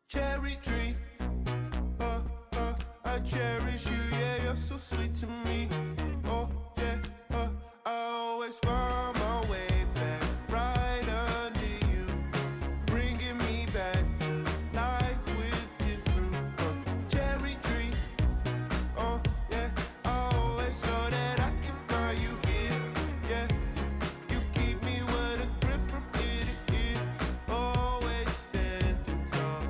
Cherry tree, I cherish you, yeah, you're so sweet to me. Oh, yeah, I always find my way back right under you, bringing me back to life with different. Cherry tree, oh, yeah, I always know that I can find you here, yeah. You keep me with a grip from ear to ear, always standing tall.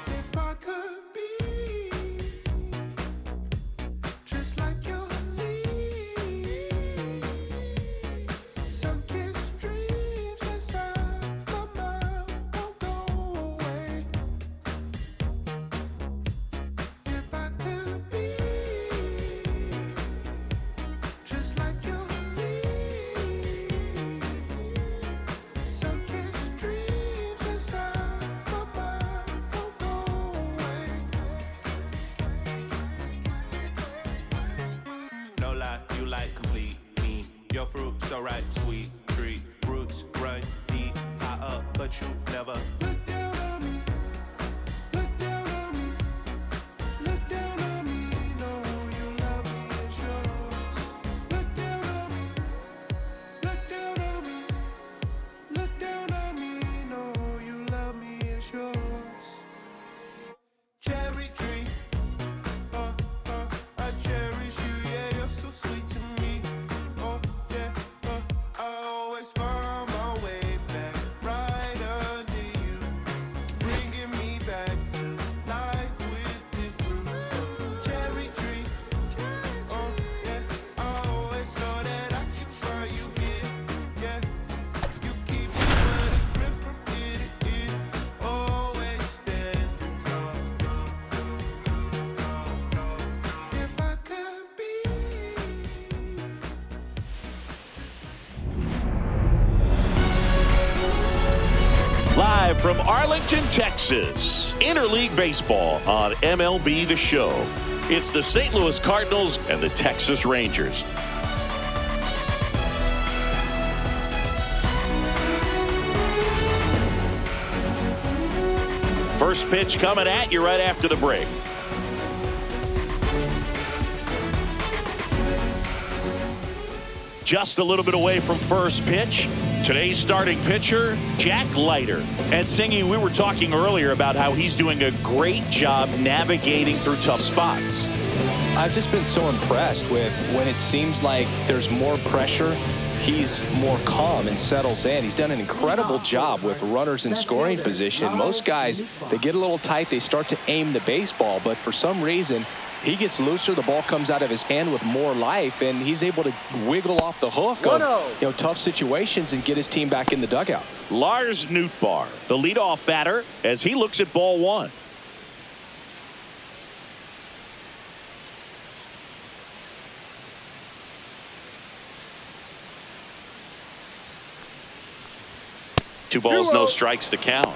If I could be just like your leaves, sunken streams inside my mind won't go away. If I could be just like your leaves, sunken streams inside my mind won't go away. No lie, you like complete me. Your fruit so ripe, sweet tree. Roots run deep, high up, but you never look down on me. Look down on me. Look down on me. No, you love me, it's yours. Look down on me. Look down on me. Look down on me. No, you love me, it's yours. Cherry tree, I cherish you, yeah, you're so sweet to me. Oh, yeah, I always find my way back right under you, bringing me back to life with different. Cherry tree, oh, yeah, I always know that I can find you here, yeah. You keep me with a grip from ear to ear, always standing tall. If I could be Live from Arlington, Texas, Interleague Baseball on MLB The Show. It's the St. Louis Cardinals and the Texas Rangers. First pitch coming at you right after the break. Just a little bit away from first pitch. Today's starting pitcher, Jack Leiter. And Singy, we were talking earlier about how he's doing a great job navigating through tough spots. I've just been so impressed with when it seems like there's more pressure, he's more calm and settles in. He's done an incredible job with runners in scoring position. Most guys, they get a little tight, they start to aim the baseball, but for some reason, he gets looser, the ball comes out of his hand with more life, and he's able to wiggle off the hook of tough situations and get his team back in the dugout. Lars Nootbaar, the leadoff batter, as he looks at ball one. Two balls, no strikes to count.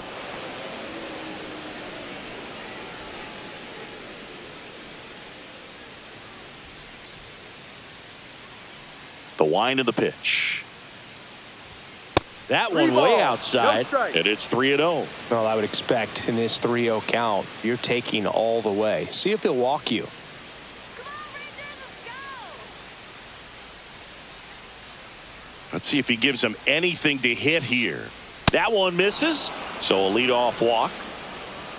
The wind of the pitch. That one way outside, and it's 3-0. Well, I would expect in this 3-0 count, you're taking all the way. See if he'll walk you. Let's see if he gives him anything to hit here. That one misses, so a leadoff walk.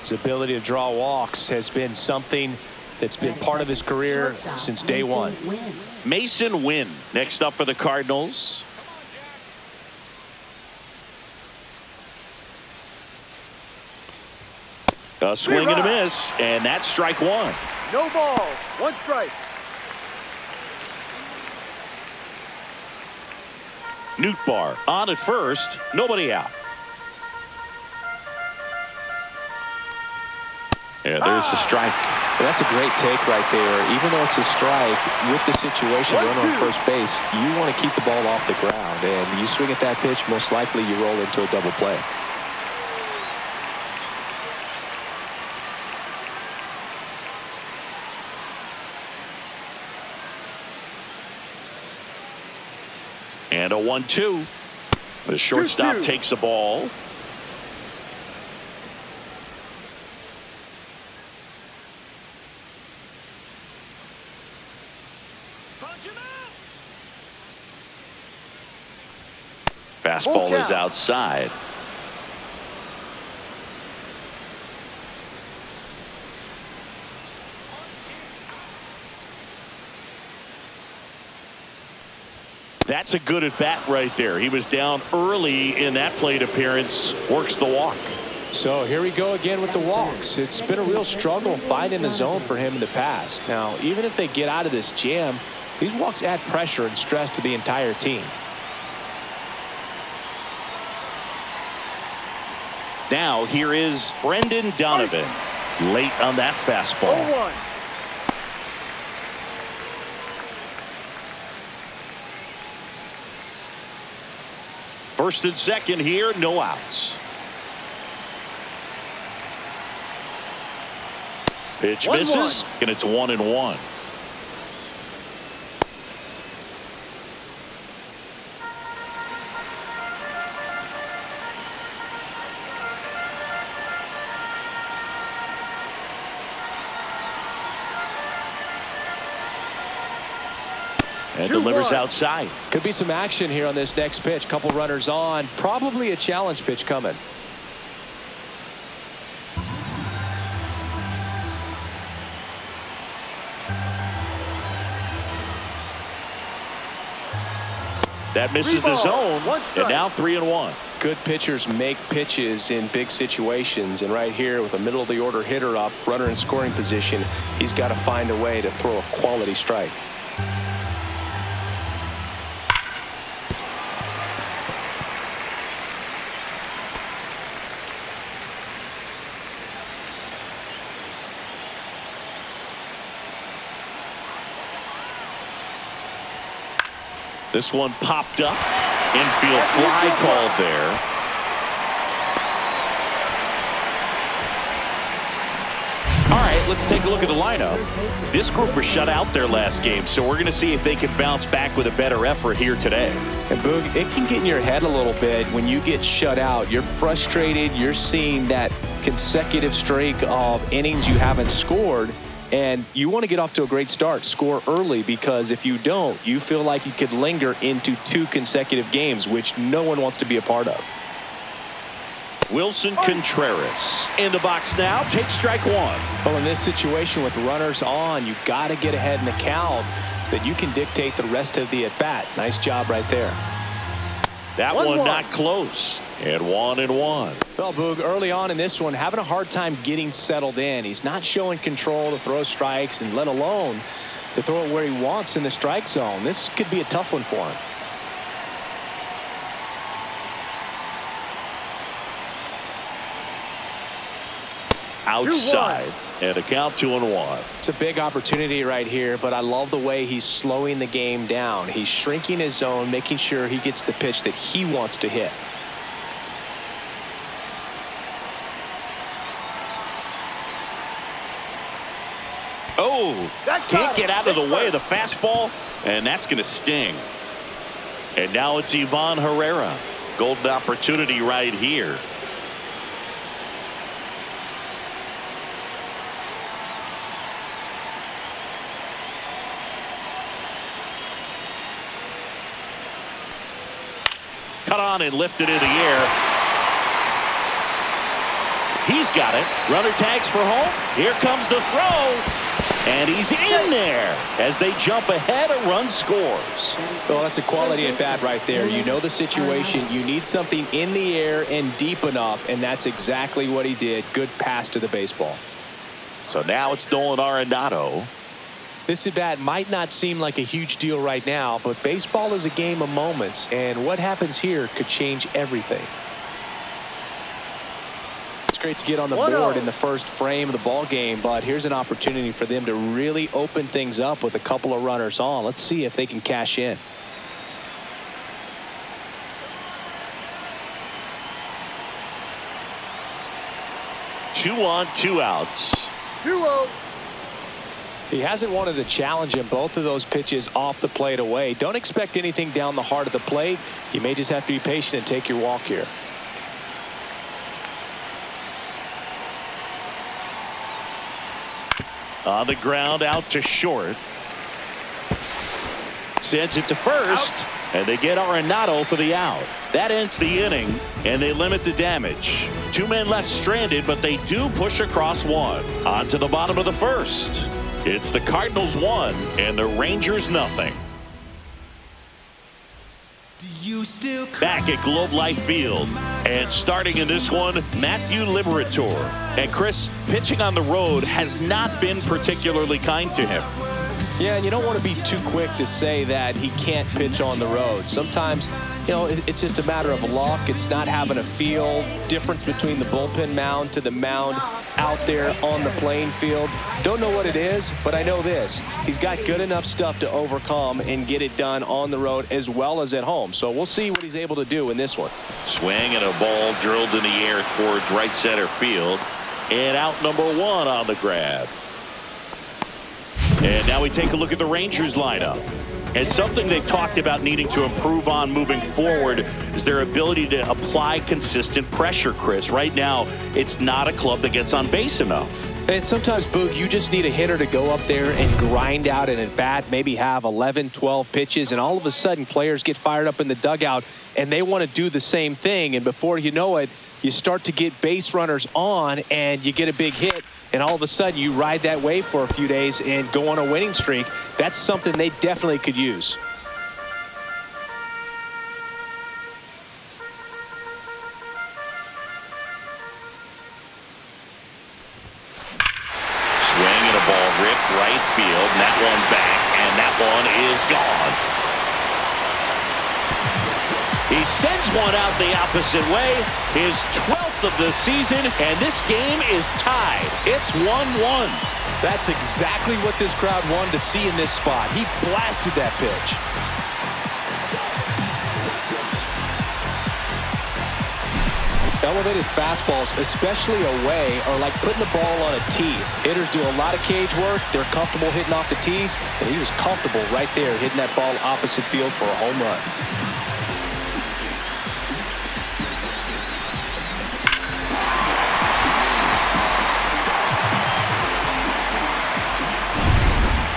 His ability to draw walks has been something that's been part of his career since day one. Mason Wynn next up for the Cardinals. A swing and a miss, and that's strike one. No ball, one strike. Nootbaar on at first, nobody out. And there's the strike. Well, that's a great take right there. Even though it's a strike, with the situation, runner on first base, you want to keep the ball off the ground. And you swing at that pitch, most likely you roll into a double play. And a 1-2. The shortstop takes the ball. Fastball is outside. That's a good at bat right there. He was down early in that plate appearance. Works the walk. So here we go again with the walks. It's been a real struggle finding the zone for him in the past. Now, even if they get out of this jam, these walks add pressure and stress to the entire team. Now here is Brendan Donovan. Late on that fastball. 0-1. First and second here, no outs. Pitch 1-1. misses, and it's 1-1. And delivers outside. Could be some action here on this next pitch. Couple runners on. Probably a challenge pitch coming. That misses the zone. And now 3-1. Good pitchers make pitches in big situations, and right here with a middle of the order hitter up, runner in scoring position, he's got to find a way to throw a quality strike. This one popped up. Infield fly called there. All right, let's take a look at the lineup. This group was shut out their last game, so we're going to see if they can bounce back with a better effort here today. And Boog, it can get in your head a little bit when you get shut out. You're frustrated. You're seeing that consecutive streak of innings you haven't scored. And you want to get off to a great start, score early, because if you don't, you feel like you could linger into 2 consecutive games, which no one wants to be a part of. Wilson Contreras in the box now. Takes strike 1. Well, in this situation with runners on, you got to get ahead in the count so that you can dictate the rest of the at-bat. Nice job right there. That one not close. And 1-1. Well, Boog, early on in this one, having a hard time getting settled in. He's not showing control to throw strikes, and let alone to throw it where he wants in the strike zone. This could be a tough one for him. Outside. And a count 2-1. It's a big opportunity right here, but I love the way he's slowing the game down. He's shrinking his zone, making sure he gets the pitch that he wants to hit. Oh, can't get out of the way of the fastball, and that's going to sting. And now it's Ivan Herrera. Golden opportunity right here. Cut on and lifted in the air. He's got it. Runner tags for home. Here comes the throw. And he's in there. As they jump ahead, a run scores. Well, that's a quality at bat right there. You know the situation. You need something in the air and deep enough, and that's exactly what he did. Good pass to the baseball. So now it's Nolan Arenado. This at bat might not seem like a huge deal right now, but baseball is a game of moments, and what happens here could change everything. It's great to get on the board in the first frame of the ball game, but here's an opportunity for them to really open things up with a couple of runners on. Let's see if they can cash in. Two on, 2 outs. 2-0. He hasn't wanted to challenge him. Both of those pitches off the plate away. Don't expect anything down the heart of the plate. You may just have to be patient and take your walk here. On the ground, out to short. Sends it to first, and they get Arenado for the out. That ends the inning, and they limit the damage. 2 men left stranded, but they do push across one. On to the bottom of the first. It's the Cardinals 1 and the Rangers nothing. Back at Globe Life Field, and starting in this one, Matthew Liberatore. And Chris, pitching on the road has not been particularly kind to him. Yeah, and you don't want to be too quick to say that he can't pitch on the road. Sometimes, you know, it's just a matter of luck. It's not having a feel. Difference between the bullpen mound to the mound out there on the playing field. Don't know what it is, but I know this. He's got good enough stuff to overcome and get it done on the road as well as at home. So we'll see what he's able to do in this one. Swing and a ball drilled in the air towards right center field. And out number 1 on the grab. And now we take a look at the Rangers lineup. And something they've talked about needing to improve on moving forward is their ability to apply consistent pressure, Chris. Right now, it's not a club that gets on base enough. And sometimes, Boog, you just need a hitter to go up there and grind out an at-bat, maybe have 11, 12 pitches, and all of a sudden players get fired up in the dugout, and they want to do the same thing. And before you know it, you start to get base runners on, and you get a big hit. And all of a sudden, you ride that wave for a few days and go on a winning streak. That's something they definitely could use. Swing and a ball ripped right field. And that one back, and that one is gone. He sends one out the opposite way. His 12th of the season, and this game is tied. It's 1-1. That's exactly what this crowd wanted to see in this spot. He blasted that pitch. Elevated fastballs, especially away, are like putting the ball on a tee. Hitters do a lot of cage work. They're comfortable hitting off the tees, and he was comfortable right there hitting that ball opposite field for a home run.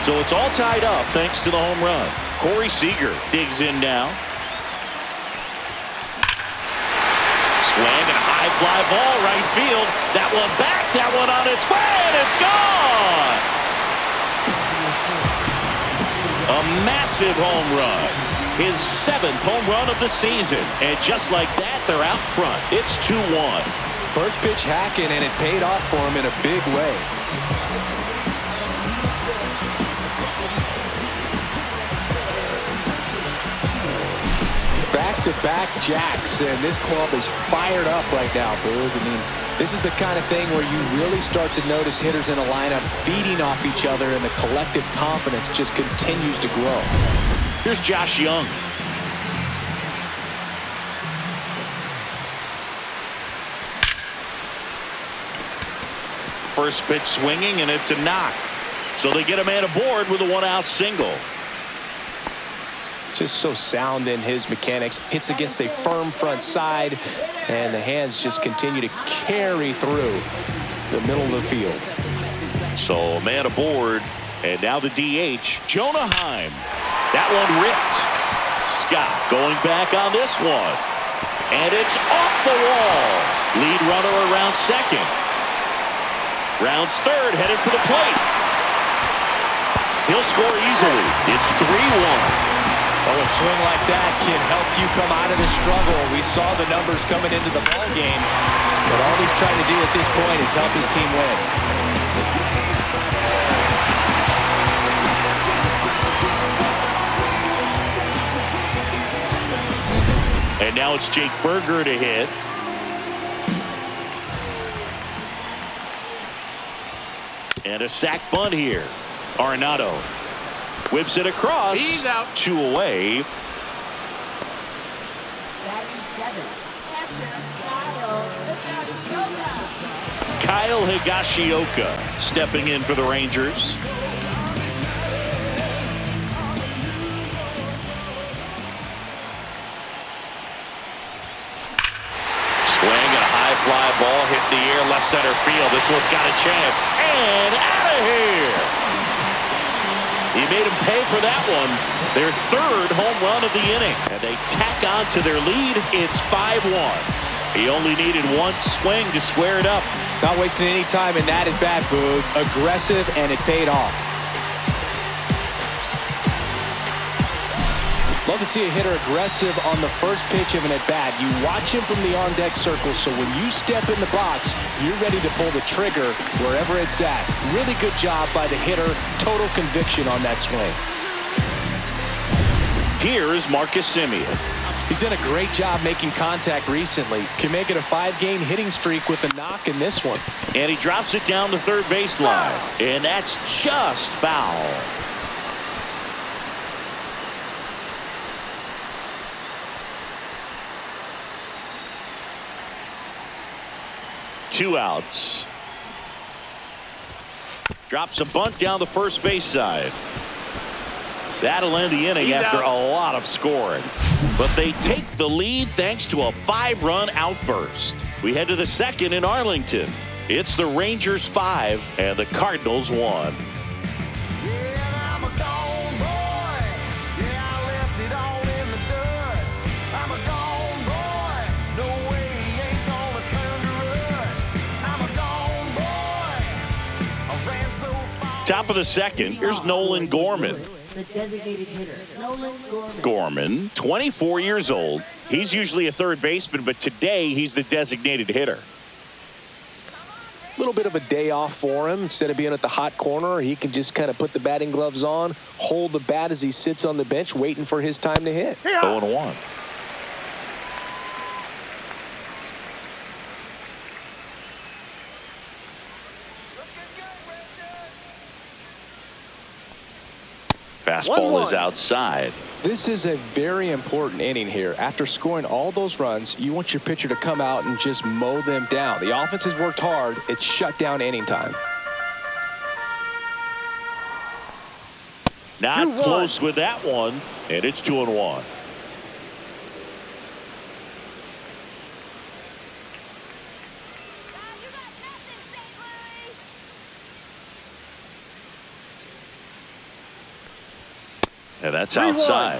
So it's all tied up thanks to the home run. Corey Seager digs in now. Swing and a high fly ball right field. That one back, that one on its way, and it's gone. A massive home run. His 7th home run of the season. And just like that, they're out front. It's 2-1. First pitch hacking, and it paid off for him in a big way. Back-to-back jacks, and this club is fired up right now, Boog. I mean, this is the kind of thing where you really start to notice hitters in a lineup feeding off each other, and the collective confidence just continues to grow. Here's Josh Young. First pitch swinging, and it's a knock. So they get a man aboard with a 1-out single. Just so sound in his mechanics. Hits against a firm front side, and the hands just continue to carry through the middle of the field. So a man aboard, and now the DH, Jonah Heim. That one ripped. Scott going back on this one. And it's off the wall. Lead runner around second. Rounds third, headed for the plate. He'll score easily. It's 3-1. Well, a swing like that can help you come out of the struggle. We saw the numbers coming into the ball game, but all he's trying to do at this point is help his team win. And now it's Jake Berger to hit. And a sac bunt here. Arenado whips it across. He's out. 2 away. Kyle Higashioka stepping in for the Rangers. Fly ball hit the air, left center field. This one's got a chance. And out of here. He made him pay for that one. Their third home run of the inning. And they tack on to their lead. It's 5-1. He only needed one swing to square it up. Not wasting any time in that at-bat, Boog. Aggressive, and it paid off. Love to see a hitter aggressive on the first pitch of an at-bat. You watch him from the on-deck circle, so when you step in the box, you're ready to pull the trigger wherever it's at. Really good job by the hitter. Total conviction on that swing. Here's Marcus Semien. He's done a great job making contact recently. Can make it a 5-game hitting streak with a knock in this one. And he drops it down the third baseline. And that's just foul. Two outs. Drops a bunt down the first base side. That'll end the inning after a lot of scoring. But they take the lead thanks to a 5-run outburst. We head to the second in Arlington. It's the Rangers 5 and the Cardinals 1. Top of the second, here's Nolan Gorman. The designated hitter, Nolan Gorman. Gorman, 24 years old. He's usually a third baseman, but today he's the designated hitter. A little bit of a day off for him. Instead of being at the hot corner, he can just kind of put the batting gloves on, hold the bat as he sits on the bench, waiting for his time to hit. 0-1. Fastball is outside. This is a very important inning here. After scoring all those runs, you want your pitcher to come out and just mow them down. The offense has worked hard. It's shut down inning time. Not close with that one, and it's 2-1. And that's outside.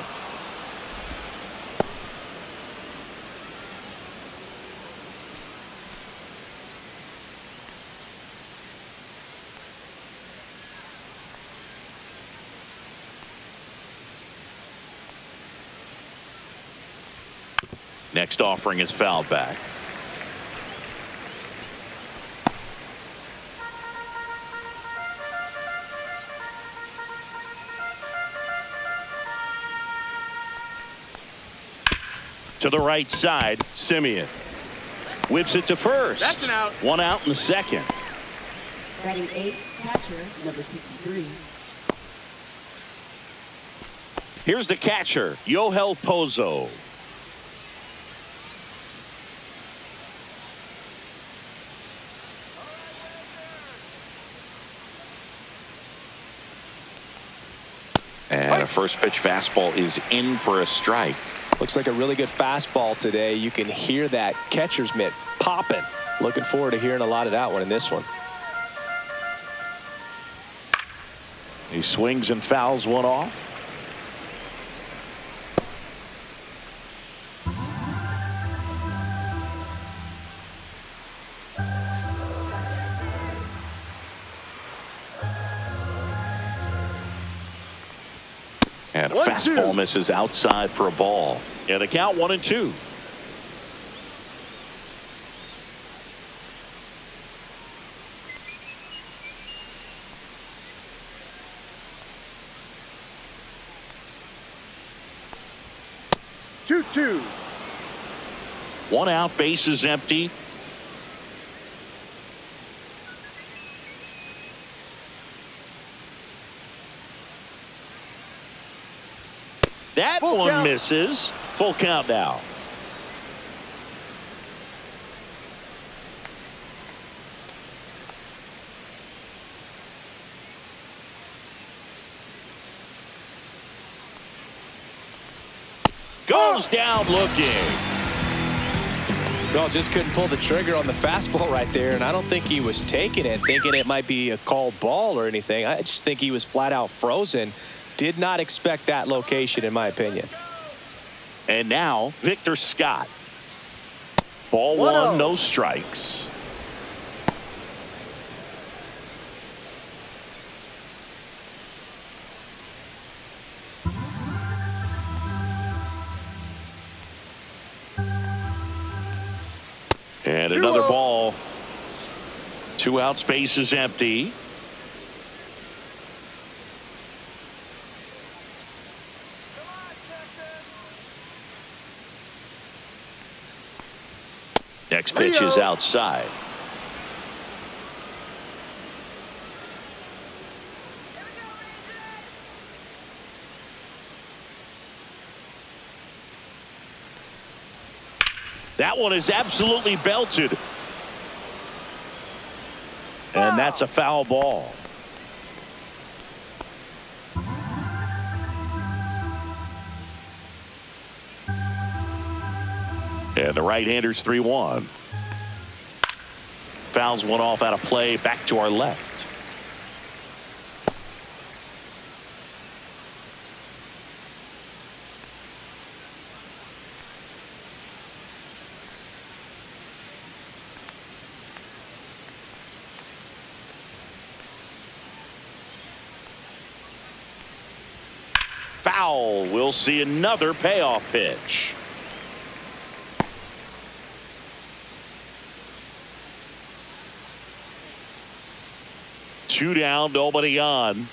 Next offering is fouled back. To the right side, Semien whips it to first. That's an out. One out in the second. Batting 8, catcher, number 63. Here's the catcher, Yohel Pozo. And a first pitch fastball is in for a strike. Looks like a really good fastball today. You can hear that catcher's mitt popping. Looking forward to hearing a lot of that one in this one. He swings and fouls one off. And a fastball misses outside for a ball. And the count 1-2. Two. One out, base is empty. That Full one count. misses. Full count now. Goes down looking. No, just couldn't pull the trigger on the fastball right there, and I don't think he was taking it, thinking it might be a called ball or anything. I just think he was flat out frozen. Did not expect that location, in my opinion. And now, Victor Scott. Ball one, no strikes. And another ball. 2 outs, base is empty. Next pitch is outside. That one is absolutely belted. And that's a foul ball. And the right-hander's 3-1. Fouls one off out of play, back to our left. Foul. We'll see another payoff pitch. Two down, nobody on.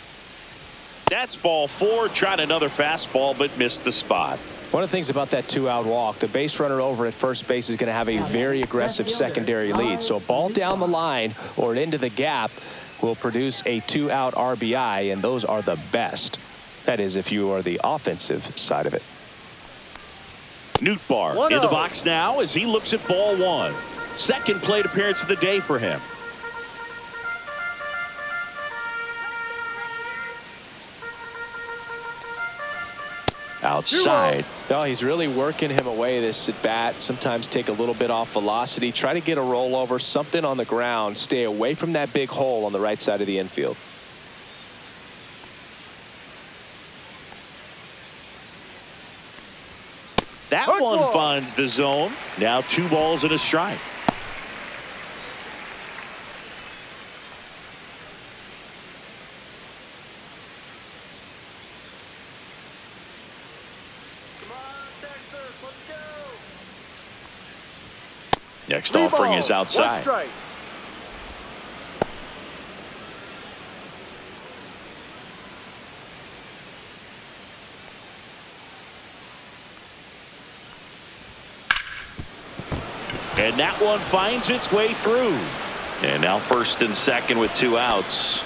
That's ball 4. Tried another fastball, but missed the spot. One of the things about that 2-out walk, the base runner over at first base is going to have a very aggressive secondary lead. So a ball down the line or into the gap will produce a 2-out RBI, and those are the best. That is, if you are the offensive side of it. Nootbaar in the box now as he looks at ball 1. Second plate appearance of the day for him. Outside. No, he's really working him away this at bat. Sometimes take a little bit off velocity. Try to get a rollover, something on the ground. Stay away from that big hole on the right side of the infield. That one finds the zone. Now 2 balls and a strike. Next offering is outside. And that one finds its way through. And now first and second with 2 outs.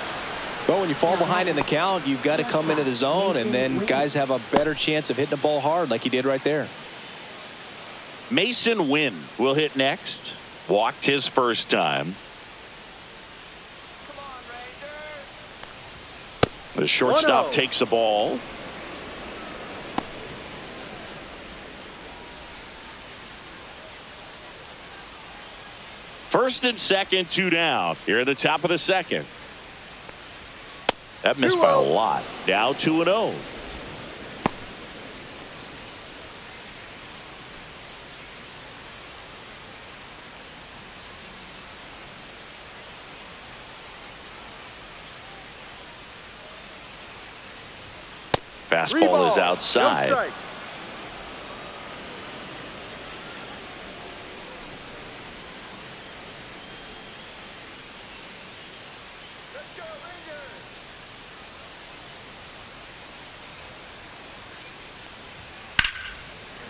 Well, when you fall behind in the count, you've got to come into the zone, and then guys have a better chance of hitting the ball hard like he did right there. Mason Wynn will hit next. Walked his first time. The shortstop takes the ball. First and second, 2 down. Here at the top of the second. That missed by a lot. Now 2-0. Fastball is outside.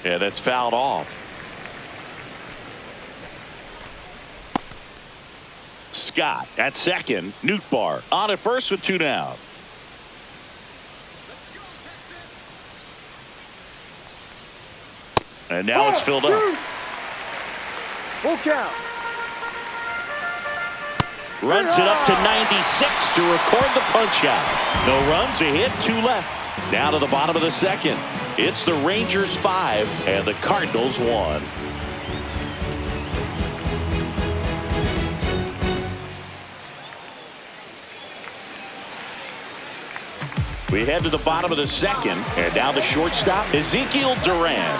Yeah, that's fouled off. Scott at second. Nootbaar on at first with 2 down. And now it's filled up. Full count. Runs it up to 96 to record the punch out. No runs, a hit, 2 left. Down to the bottom of the second. It's the Rangers 5 and the Cardinals 1. We head to the bottom of the second, and now the shortstop, Ezekiel Duran.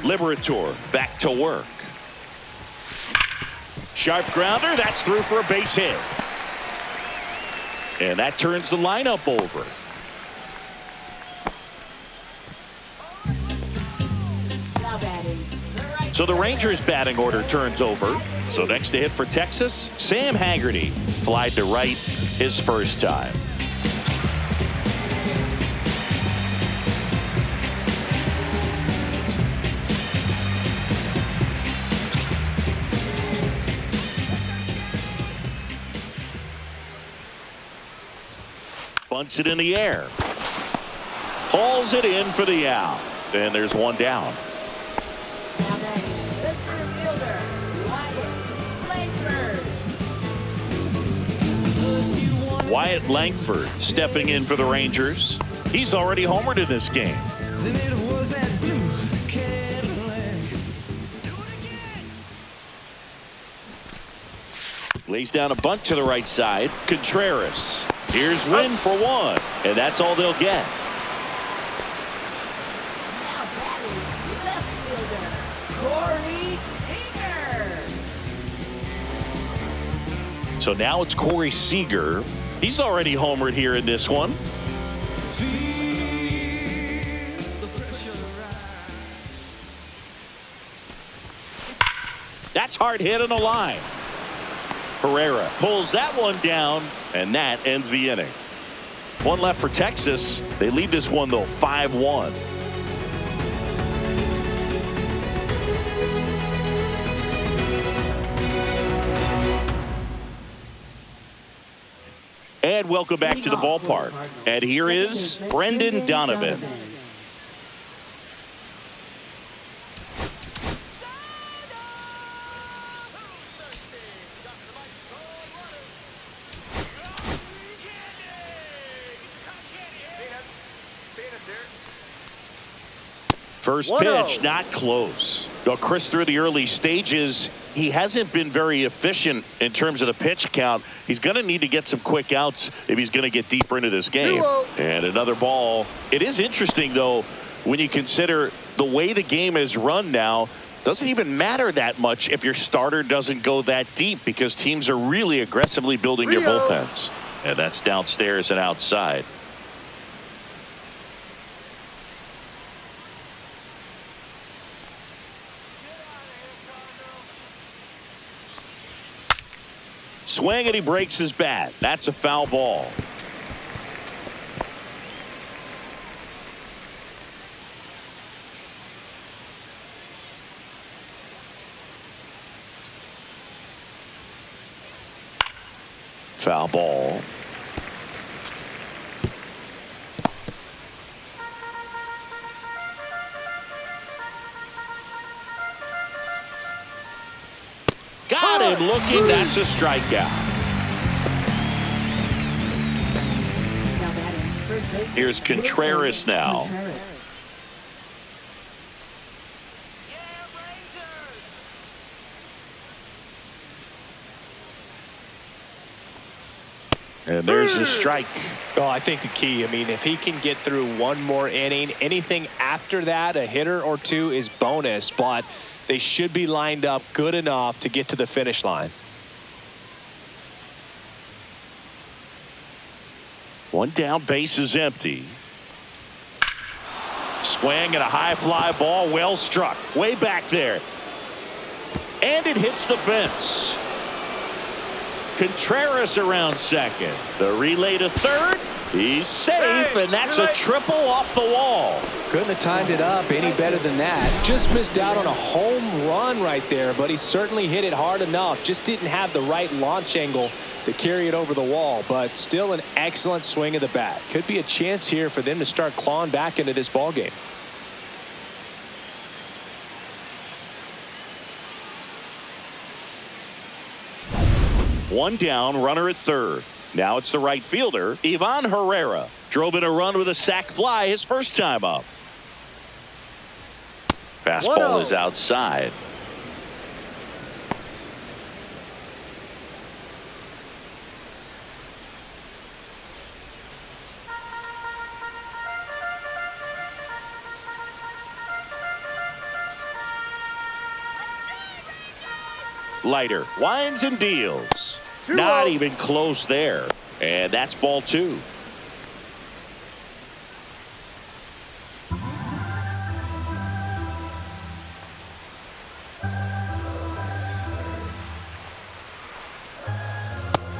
Liberatore back to work. Sharp grounder, that's through for a base hit. And that turns the lineup over. So the Rangers batting order turns over. So next to hit for Texas, Sam Haggerty. Flied to right his first time. Bunts it in the air. Hauls it in for the out. And there's one down. Wyatt Langford stepping in for the Rangers. He's already homered in this game. Lays down a bunt to the right side. Contreras. Here's Wynn for one. And that's all they'll get. So now it's Corey Seager. He's already homered here in this one. That's hard hit on the line. Herrera pulls that one down, and that ends the inning. One left for Texas. They lead this one, though, 5-1. And welcome back to the ballpark. And here is Brendan Donovan. First pitch, not close. Though Chris, through the early stages, he hasn't been very efficient in terms of the pitch count. He's going to need to get some quick outs if he's going to get deeper into this game. And another ball. It is interesting, though, when you consider the way the game is run now. Doesn't even matter that much if your starter doesn't go that deep, because teams are really aggressively building their bullpens. And that's downstairs and outside. Swing, and he breaks his bat. That's a foul ball. Foul ball. Got him looking. That's a strikeout. Here's Contreras now. And there's the strike. Oh, I think the key, I mean, if he can get through one more inning, anything after that, a hitter or two is bonus, but they should be lined up good enough to get to the finish line. One down, base is empty. Swing and a high fly ball, well struck. Way back there. And it hits the fence. Contreras around second. The relay to third. He's safe, and that's a triple off the wall. Couldn't have timed it up any better than that. Just missed out on a home run right there, but he certainly hit it hard enough. Just didn't have the right launch angle to carry it over the wall, but still an excellent swing of the bat. Could be a chance here for them to start clawing back into this ball game. One down, runner at third. Now it's the right fielder, Ivan Herrera. Drove in a run with a sac fly his first time up. Fastball is outside. Leiter winds and deals. 2-0. Not even close there. And that's ball 2.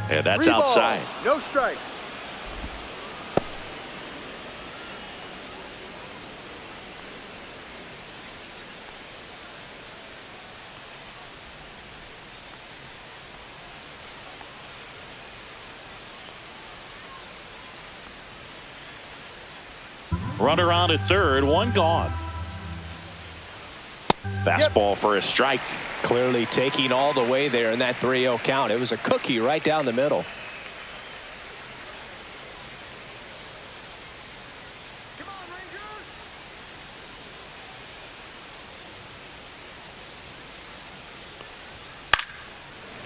And that's 3 ball. outside. No strike. Runner on at third, 1 gone. Fastball for a strike. Clearly taking all the way there in that 3-0 count. It was a cookie right down the middle. Come on, Rangers.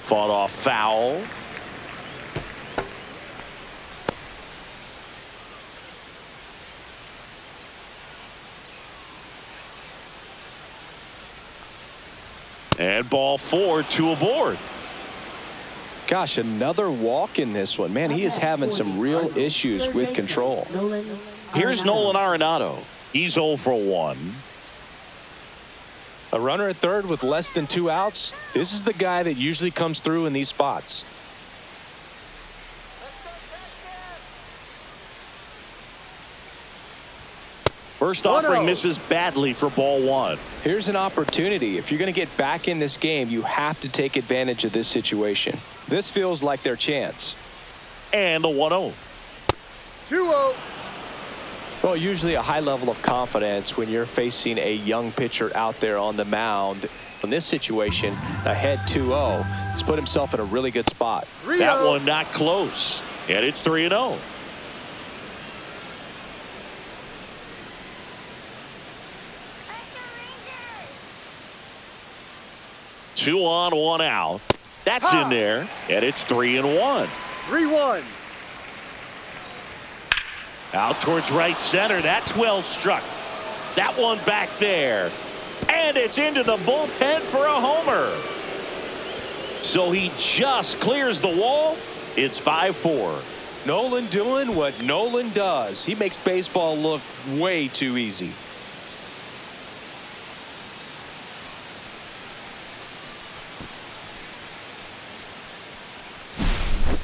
Fought off foul. And ball 4, 2 aboard. Gosh, another walk in this one. Man, he is having some real issues with control. Here's Nolan Arenado. He's 0 for 1. A runner at third with less than 2 outs. This is the guy that usually comes through in these spots. First offering misses badly for ball 1. Here's an opportunity. If you're going to get back in this game, you have to take advantage of this situation. This feels like their chance. And a 1-0. 2-0. Well, usually a high level of confidence when you're facing a young pitcher out there on the mound. In this situation, ahead 2-0. He's put himself in a really good spot. 3-0. That one not close. And it's 3-0. Two on, 1 out. That's in there. And it's 3-1. 3-1. Out towards right center. That's well struck. That one back there. And it's into the bullpen for a homer. So he just clears the wall. It's 5-4. Nolan doing what Nolan does. He makes baseball look way too easy.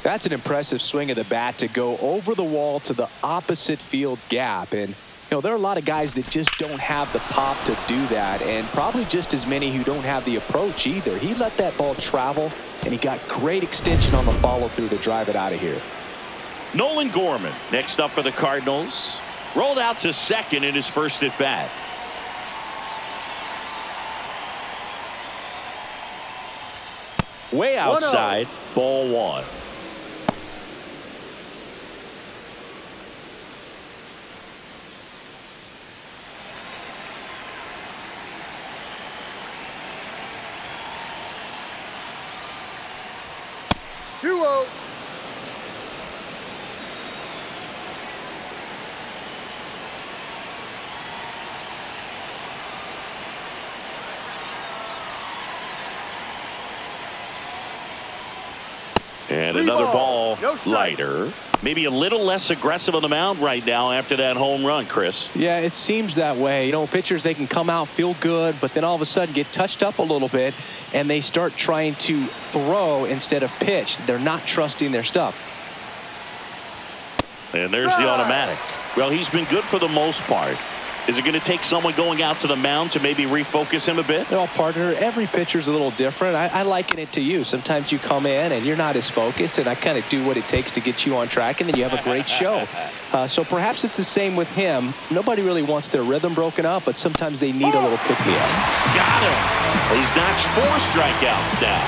That's an impressive swing of the bat to go over the wall to the opposite field gap. And, you know, there are a lot of guys that just don't have the pop to do that, and probably just as many who don't have the approach either. He let that ball travel, and he got great extension on the follow-through to drive it out of here. Nolan Gorman next up for the Cardinals. Rolled out to second in his first at bat. Way outside, ball 1. And another ball, Leiter. Maybe a little less aggressive on the mound right now after that home run, Chris. Yeah, it seems that way. You know, pitchers, they can come out, feel good, but then all of a sudden get touched up a little bit, and they start trying to throw instead of pitch. They're not trusting their stuff. And there's the automatic. Well, he's been good for the most part. Is it going to take someone going out to the mound to maybe refocus him a bit? Well, partner, every pitcher's a little different. I liken it to you. Sometimes you come in and you're not as focused, and I kind of do what it takes to get you on track, and then you have a great show. So perhaps it's the same with him. Nobody really wants their rhythm broken up, but sometimes they need a little pick-me-up. Got him. Well, he's notched 4 strikeouts now.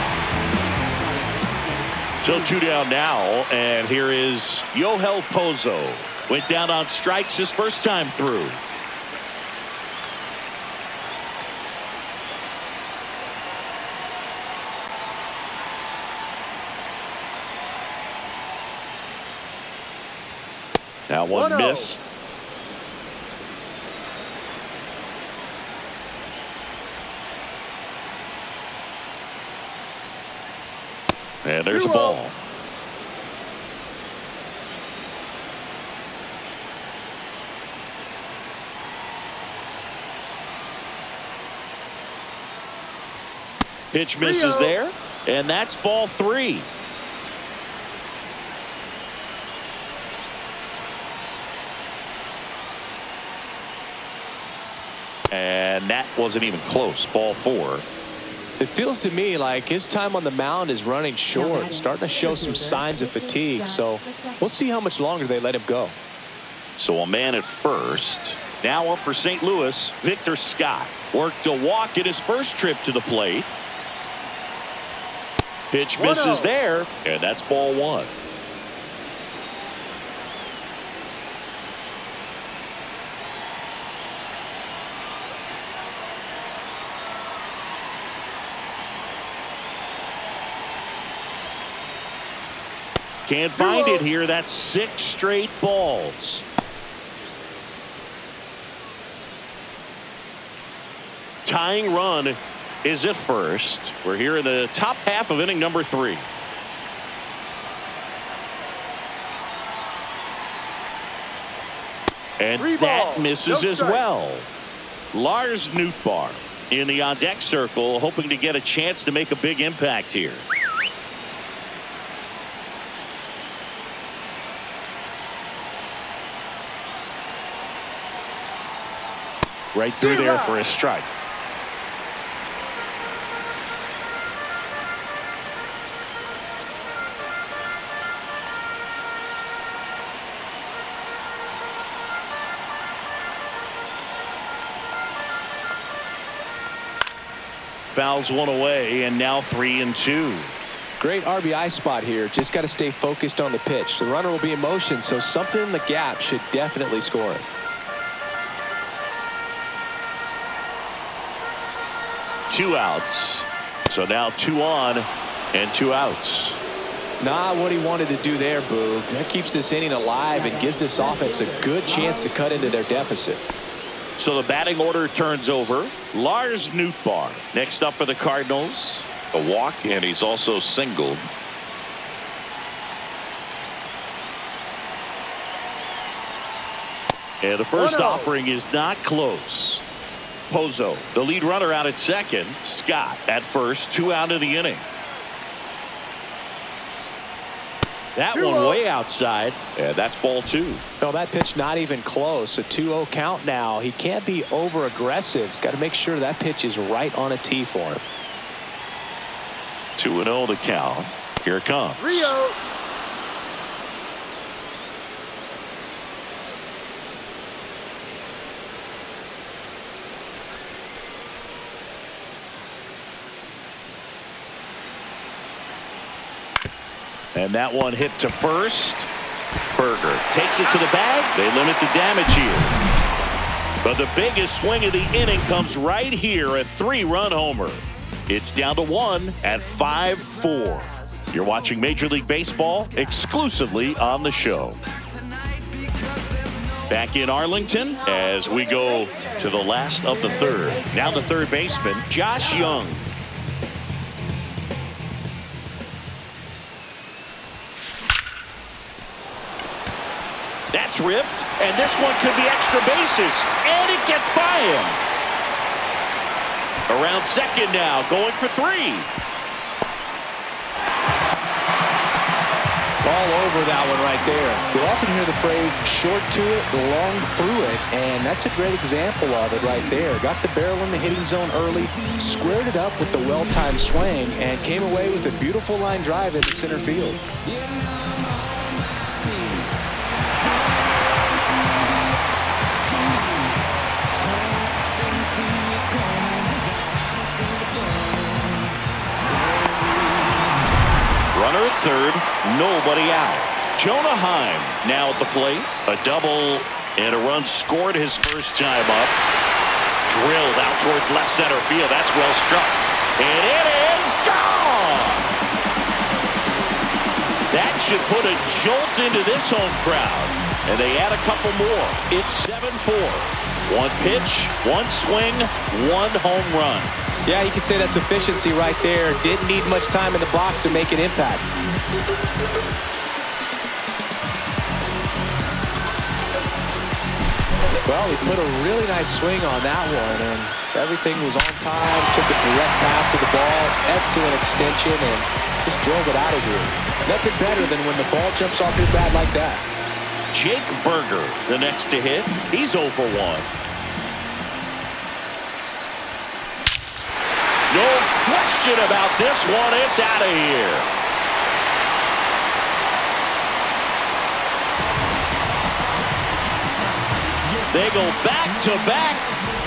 So 2 down now, and here is Yohel Pozo. Went down on strikes his first time through. That one missed. And there's a 2-0. ball. Pitch misses 3-0. there, and that's ball 3. And that wasn't even close. Ball 4. It feels to me like his time on the mound is running short, starting to show some signs of fatigue. So we'll see how much longer they let him go. So a man at first. Now up for St. Louis, Victor Scott. Worked a walk in his first trip to the plate. Pitch misses 1-0. there, and that's ball 1. Can't find it here. That's 6 straight balls. Tying run is at first. We're here in the top half of inning number 3. And 3 that balls, misses no as strike. well. Lars Nootbaar in the on-deck circle, hoping to get a chance to make a big impact here. Right through there for a strike. Fouls one away, and now 3-2. Great RBI spot here. Just got to stay focused on the pitch. The runner will be in motion, so something in the gap should definitely score it. 2 outs. So now 2 on and 2 outs. Not what he wanted to do there, Boog. That keeps this inning alive and gives this offense a good chance to cut into their deficit. So the batting order turns over. Lars Nootbaar next up for the Cardinals. A walk, and he's also singled. And the first 1-0. offering is not close. Pozo, the lead runner, out at second. Scott at first, 2 out of the inning. That 2-0. one way outside, and that's ball 2. No, that pitch not even close. A 2-0 count now. He can't be over aggressive. He's got to make sure that pitch is right on a tee for him. 2-0 the count. Here it comes. 3-0. And that one hit to first. Berger takes it to the bag. They limit the damage here. But the biggest swing of the inning comes right here, a 3-run homer. It's down to 1 at 5-4. You're watching Major League Baseball exclusively on the show. Back in Arlington as we go to the last of the 3rd. Now the third baseman, Josh Young. That's ripped, and this one could be extra bases, and it gets by him. Around second now, going for 3. All over that one right there. You'll often hear the phrase short to it, long through it, and that's a great example of it right there. Got the barrel in the hitting zone early, squared it up with the well-timed swing, and came away with a beautiful line drive into center field. Runner at third, nobody out. Jonah Heim now at the plate. A double and a run scored his first time up. Drilled out towards left center field. That's well struck. And it is gone! That should put a jolt into this home crowd. And they add a couple more. It's 7-4. 1 pitch, 1 swing, 1 home run. Yeah, you could say that's efficiency right there. Didn't need much time in the box to make an impact. Well, he put a really nice swing on that one, and everything was on time. Took a direct path to the ball. Excellent extension, and just drove it out of here. Nothing better than when the ball jumps off your bat like that. Jake Berger, the next to hit. He's 0 for 1. No question about this one. It's out of here. They go back to back.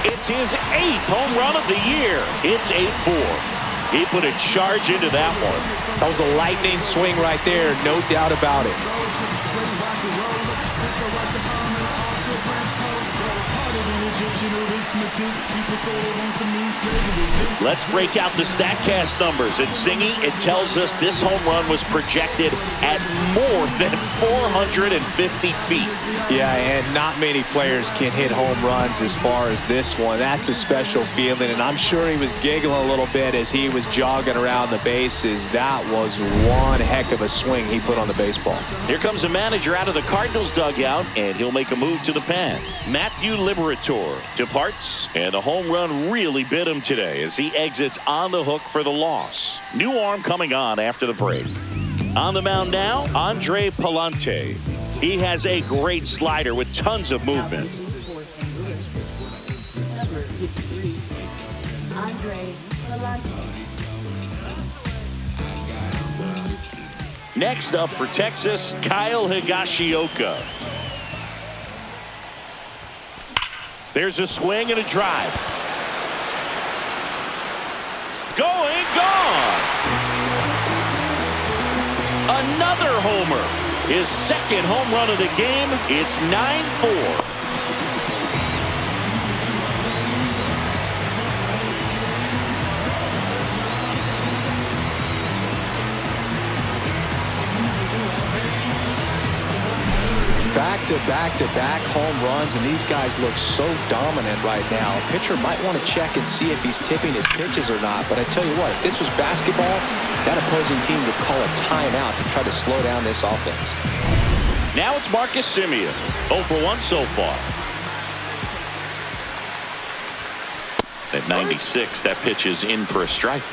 It's his 8th home run of the year. It's 8-4. He put a charge into that one. That was a lightning swing right there, no doubt about it. Let's break out the StatCast numbers. And Singy, it tells us this home run was projected at more than 450 feet. Yeah, and not many players can hit home runs as far as this one. That's a special feeling, and I'm sure he was giggling a little bit as he was jogging around the bases. That was one heck of a swing he put on the baseball. Here comes the manager out of the Cardinals dugout, and he'll make a move to the pen. Matthew Liberatore departs, and a home run really bit him today as he exits on the hook for the loss. New arm coming on after the break. On the mound now, Andre Palante. He has a great slider with tons of movement. Number 53, Andre Leiter. Next up for Texas, Kyle Higashioka. There's a swing and a drive. Going, gone. Another homer. His second home run of the game. It's 9-4. Back-to-back home runs, and these guys look so dominant right now. A pitcher might want to check and see if he's tipping his pitches or not, but I tell you what, if this was basketball, that opposing team would call a timeout to try to slow down this offense. Now it's Marcus Semien, 0 for 1 so far. At 96, that pitch is in for a strike.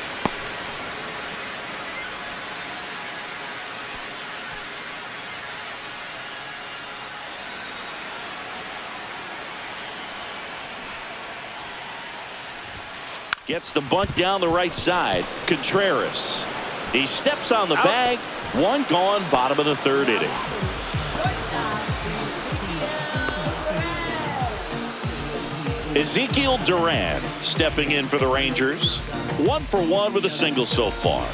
Gets the bunt down the right side. Contreras. He steps on the bag. One gone, bottom of the third inning. Ezekiel Duran stepping in for the Rangers. 1 for 1 with a single so far.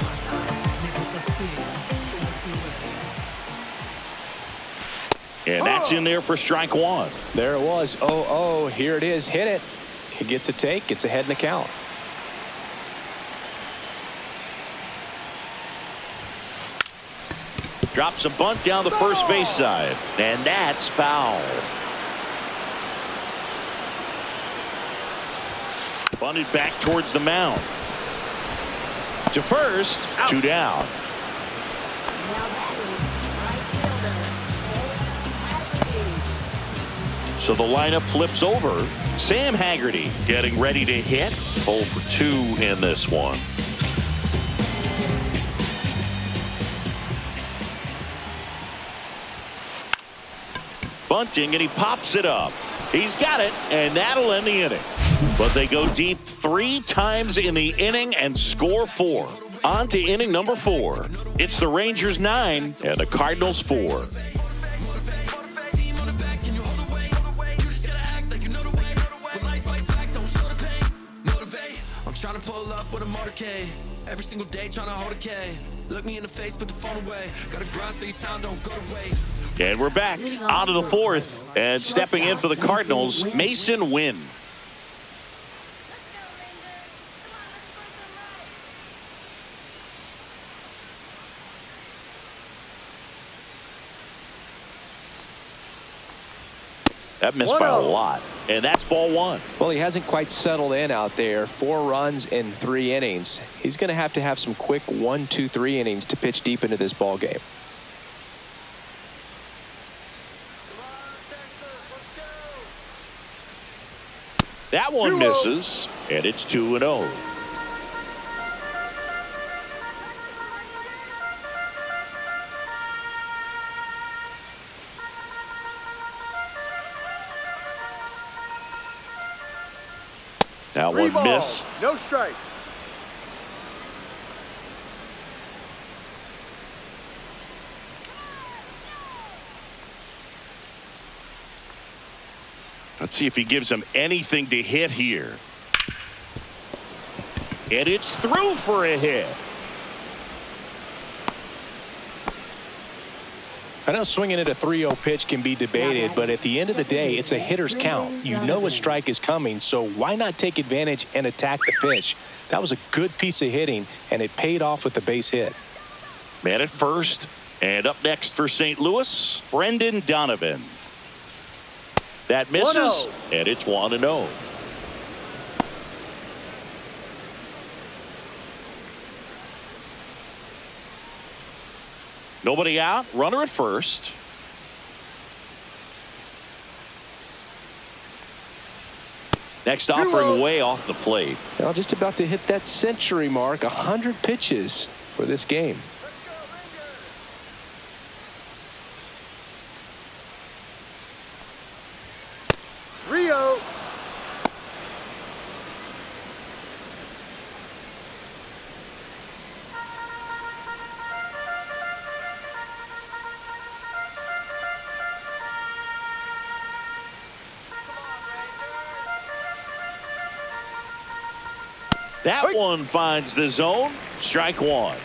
And that's in there for strike one. There it was. 0-0. Here it is. Hit it. He gets a take. Gets ahead in the count. Drops a bunt down the first base side. And that's foul. Bunted back towards the mound. To first. Out. 2 down. So the lineup flips over. Sam Haggerty getting ready to hit. 0 for 2 in this one. Bunting, and he pops it up. He's got it, and that'll end the inning. But they go deep 3 times in the inning and score 4. On to inning number 4. It's the Rangers 9 and the Cardinals 4. I'm trying to pull up with a motorcade. Every single day trying to hold a K. Look me in the face, put the phone away. Gotta grind so your time don't go to waste. And we're back on to the 4th. And stepping in for the Cardinals, Mason Wynn. That missed by a lot. And that's ball one. Well, he hasn't quite settled in out there. 4 runs in 3 innings. He's going to have some quick 1, 2, 3 innings to pitch deep into this ball game. That one misses, and it's 2-0. That one missed. No strike. Let's see if he gives him anything to hit here. And it's through for a hit. I know swinging at a 3-0 pitch can be debated, but at the end of the day, it's a hitter's count. You know a strike is coming, so why not take advantage and attack the pitch? That was a good piece of hitting, and it paid off with the base hit. Man at first, and up next for St. Louis, Brendan Donovan. That misses, and it's 1-0. Nobody out, runner at first. Next offering way off the plate. Now just about to hit that century mark, 100 pitches for this game. Rio. That one finds the zone. Strike one.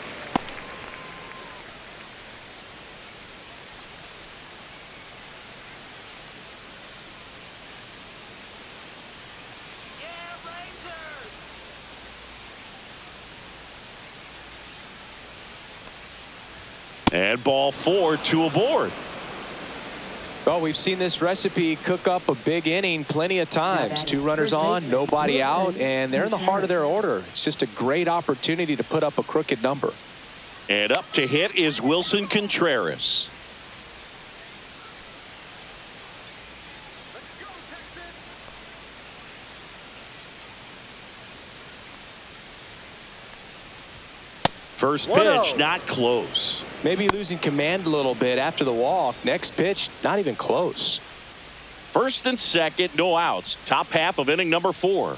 And ball 4, 2 aboard. Well, we've seen this recipe cook up a big inning plenty of times. 2 runners on, nobody out, and they're in the heart of their order. It's just a great opportunity to put up a crooked number. And up to hit is Wilson Contreras. First pitch, not close. Maybe losing command a little bit after the walk. Next pitch, not even close. First and second, no outs. Top half of inning number 4.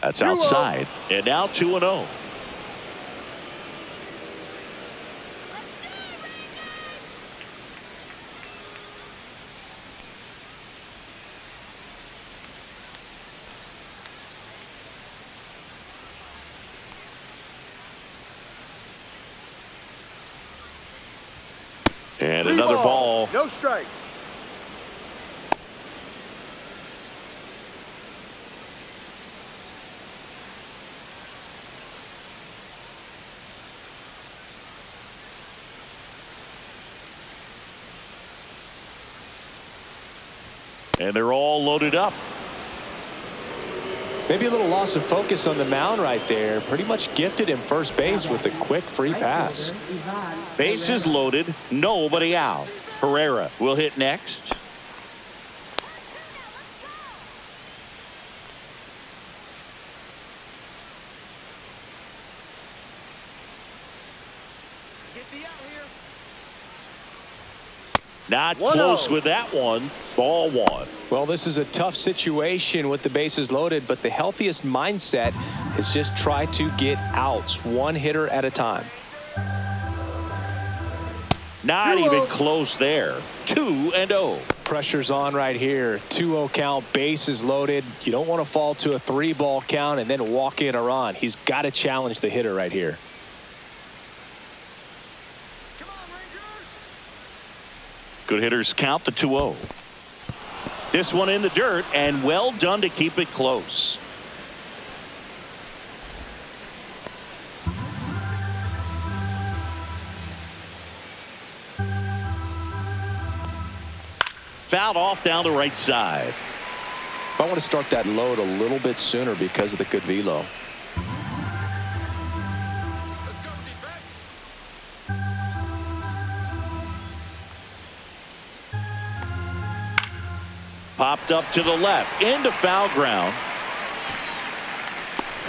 That's outside. And now 2-0. And another ball. No strike. And they're all loaded up. Maybe a little loss of focus on the mound right there. Pretty much gifted him first base with a quick free pass. Bases loaded, nobody out. Herrera will hit next. Not close with that one. Ball 1. Well, this is a tough situation with the bases loaded, but the healthiest mindset is just try to get outs, 1 hitter at a time. Not even close there. 2-0. Pressure's on right here. 2-0 count, bases loaded. You don't want to fall to a 3-ball count and then walk in a run. He's got to challenge the hitter right here. Good hitters count the 2-0. This one in the dirt, and well done to keep it close. fouled off down the right side. I want to start that load a little bit sooner because of the good velo. Popped up to the left into foul ground.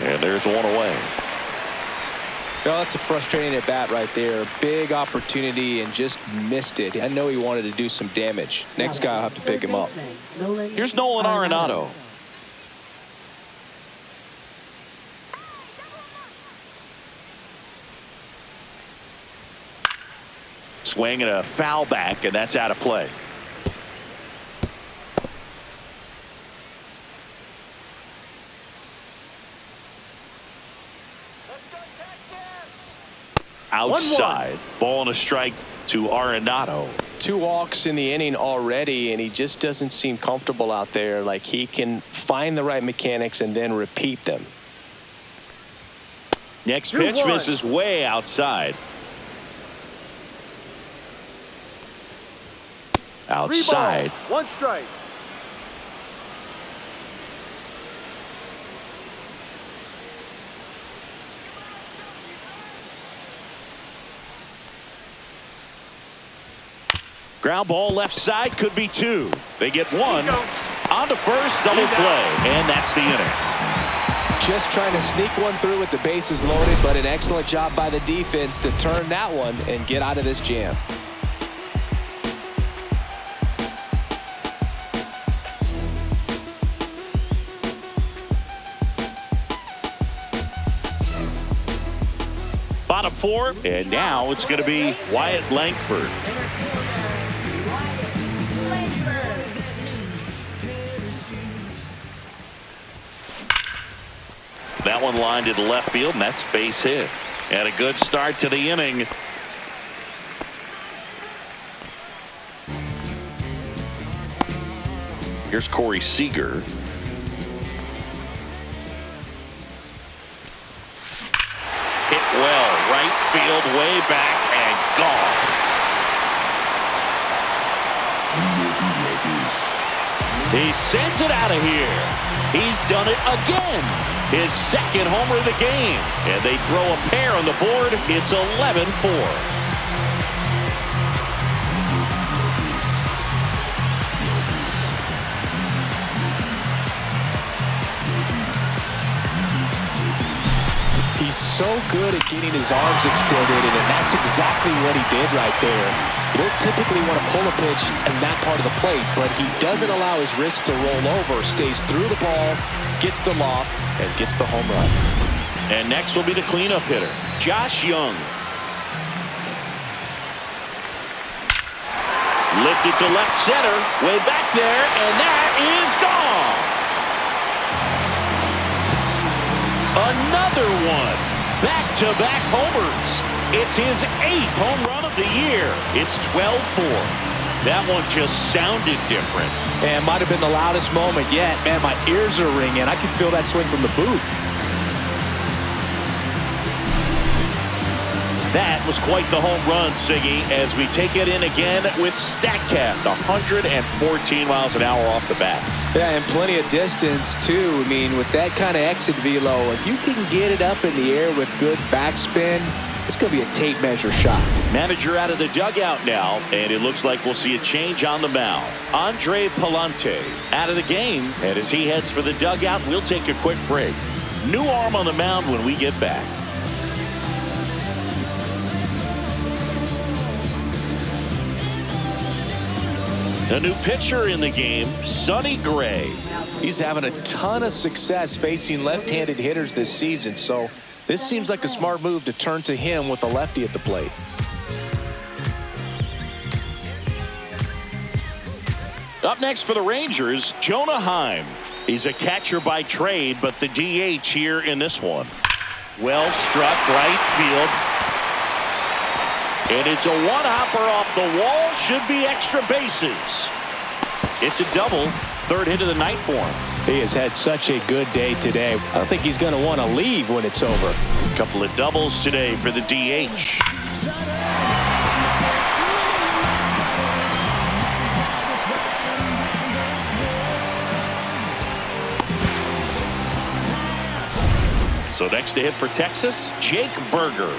And there's one away. Well, that's a frustrating at bat right there. Big opportunity and just missed it. I know he wanted to do some damage. Next guy will have to pick him up. Here's Nolan Arenado. Swing and a foul back, and that's out of play. Outside, ball and a strike to Arenado. 2 walks in the inning already, and he just doesn't seem comfortable out there. Like he can find the right mechanics and then repeat them. Next pitch misses way outside. Outside. 1 strike. Ground ball left side, could be 2. They get 1. On to first, double play, and that's the inning. Just trying to sneak one through with the bases loaded, but an excellent job by the defense to turn that one and get out of this jam. Bottom 4, and now it's going to be Wyatt Langford. That one lined into left field, and that's base hit. And a good start to the inning. Here's Corey Seager. Hit well, right field, way back, and gone. He sends it out of here. He's done it again. His second homer of the game. And they throw a pair on the board. It's 11-4. He's so good at getting his arms extended, and that's exactly what he did right there. You don't typically want to pull a pitch in that part of the plate, but he doesn't allow his wrist to roll over, stays through the ball, gets the loft, and gets the home run. And next will be the cleanup hitter, Josh Young. Lifted to left center, way back there, and that is gone. Another one. Back-to-back homers. It's his 8th home run of the year. It's 12-4. That one just sounded different. And might have been the loudest moment yet. Man, my ears are ringing. I can feel that swing from the booth. That was quite the home run, Siggy, as we take it in again with StatCast. 114 miles an hour off the bat. Yeah, and plenty of distance, too. I mean, with that kind of exit velo, if you can get it up in the air with good backspin, it's going to be a tape measure shot. Manager out of the dugout now, and it looks like we'll see a change on the mound. Andre Palante out of the game, and as he heads for the dugout, we'll take a quick break. New arm on the mound when we get back. A new pitcher in the game, Sonny Gray. He's having a ton of success facing left-handed hitters this season, so this seems like a smart move to turn to him with a lefty at the plate. Up next for the Rangers, Jonah Heim. He's a catcher by trade, but the DH here in this one. Well struck right field. And it's a one-hopper off the wall. Should be extra bases. It's a double. 3rd hit of the night for him. He has had such a good day today. I don't think he's going to want to leave when it's over. A couple of doubles today for the DH. So next to hit for Texas, Jake Berger.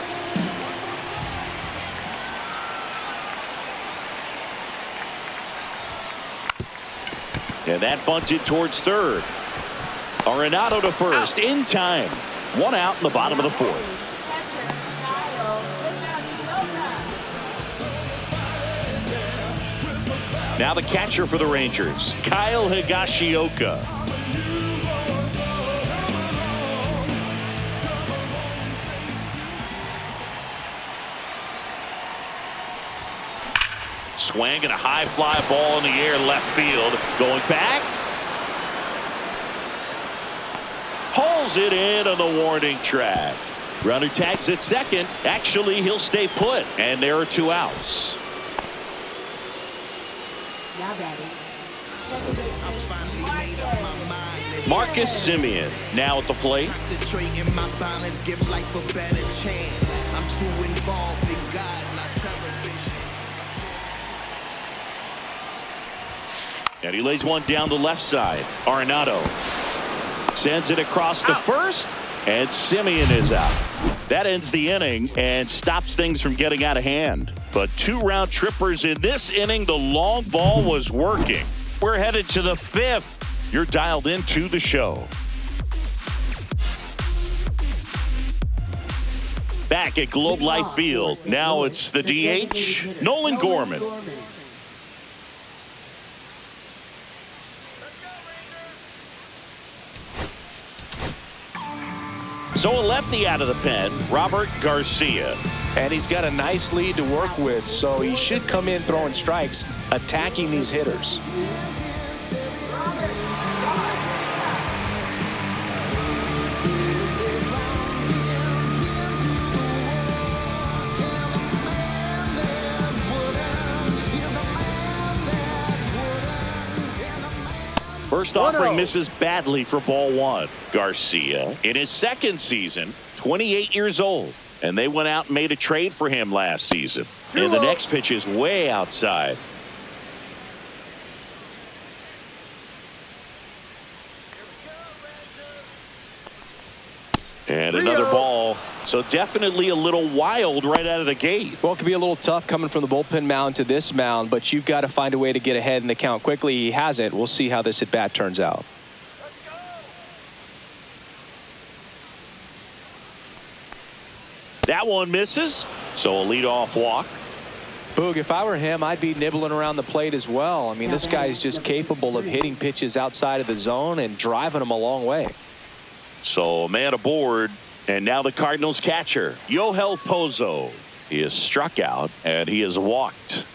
And that bunted towards third. Arenado to first in time. One out in the bottom of the fourth. Now the catcher for the Rangers, Kyle Higashioka. Swing and a high fly ball in the air left field. Going back. Hauls it in on the warning track. Runner tags at second. Actually, he'll stay put. And there are 2 outs. Now batting. Marcus Semien now at the plate. Concentrating my balance, give life a better chance. I'm too involved in God, not television. And he lays one down the left side. Arenado sends it across to first, and Semien is out. That ends the inning and stops things from getting out of hand. But 2 round trippers in this inning. The long ball was working. We're headed to the 5th. You're dialed into the show. Back at Globe Life Field. Now it's the DH, Nolan Gorman. So a lefty out of the pen, Robert Garcia. And he's got a nice lead to work with, so he should come in throwing strikes, attacking these hitters. First offering misses badly for ball 1. Garcia, in his second season, 28 years old. And they went out and made a trade for him last season. And the next pitch is way outside. And another ball. So definitely a little wild right out of the gate. Well, it could be a little tough coming from the bullpen mound to this mound, but you've got to find a way to get ahead in the count quickly. He hasn't. We'll see how this at bat turns out. That one misses. So a leadoff walk. Boog, if I were him, I'd be nibbling around the plate as well. I mean, this guy is just capable of hitting pitches outside of the zone and driving them a long way. So a man aboard. And now the Cardinals catcher, Yohel Pozo. He is struck out and he is walked.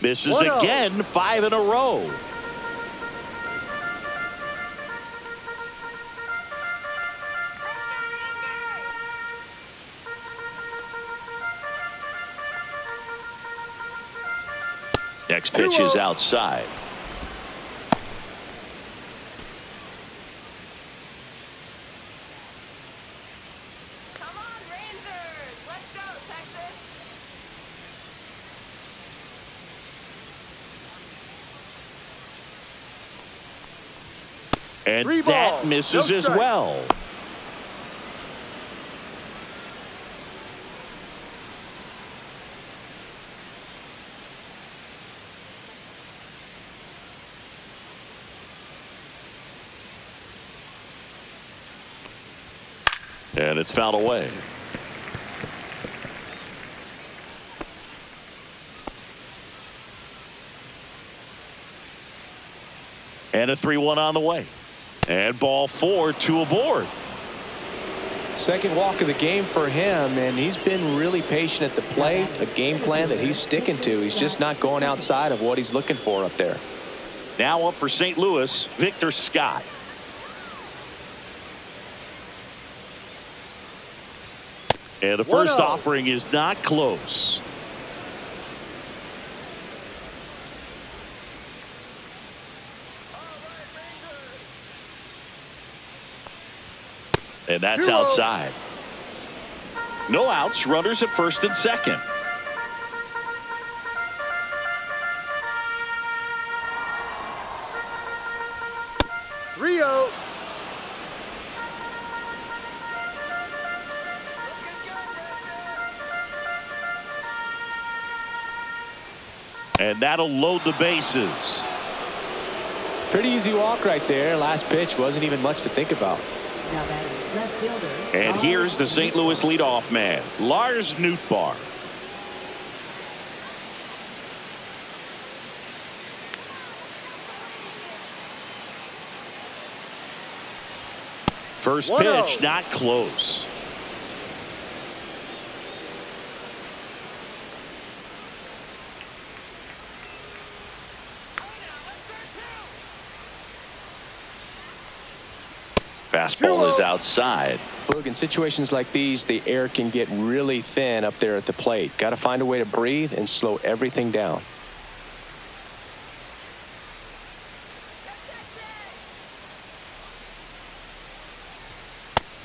Misses again, 5 in a row. Next pitch is outside. And that misses as well. And it's fouled away. And a 3-1 on the way. And ball 4, 2 aboard. Second walk of the game for him, and he's been really patient at the plate. A game plan that he's sticking to. He's just not going outside of what he's looking for up there. Now up for St. Louis, Victor Scott. And the first offering is not close. And that's outside. No outs, runners at first and second. And that'll load the bases. Pretty easy walk right there. Last pitch wasn't even much to think about. Now batting left fielder. And here's the St. Louis leadoff man, Lars Nootbaar. First pitch, not close. Fastball is outside. Look, in situations like these, the air can get really thin up there at the plate. Got to find a way to breathe and slow everything down.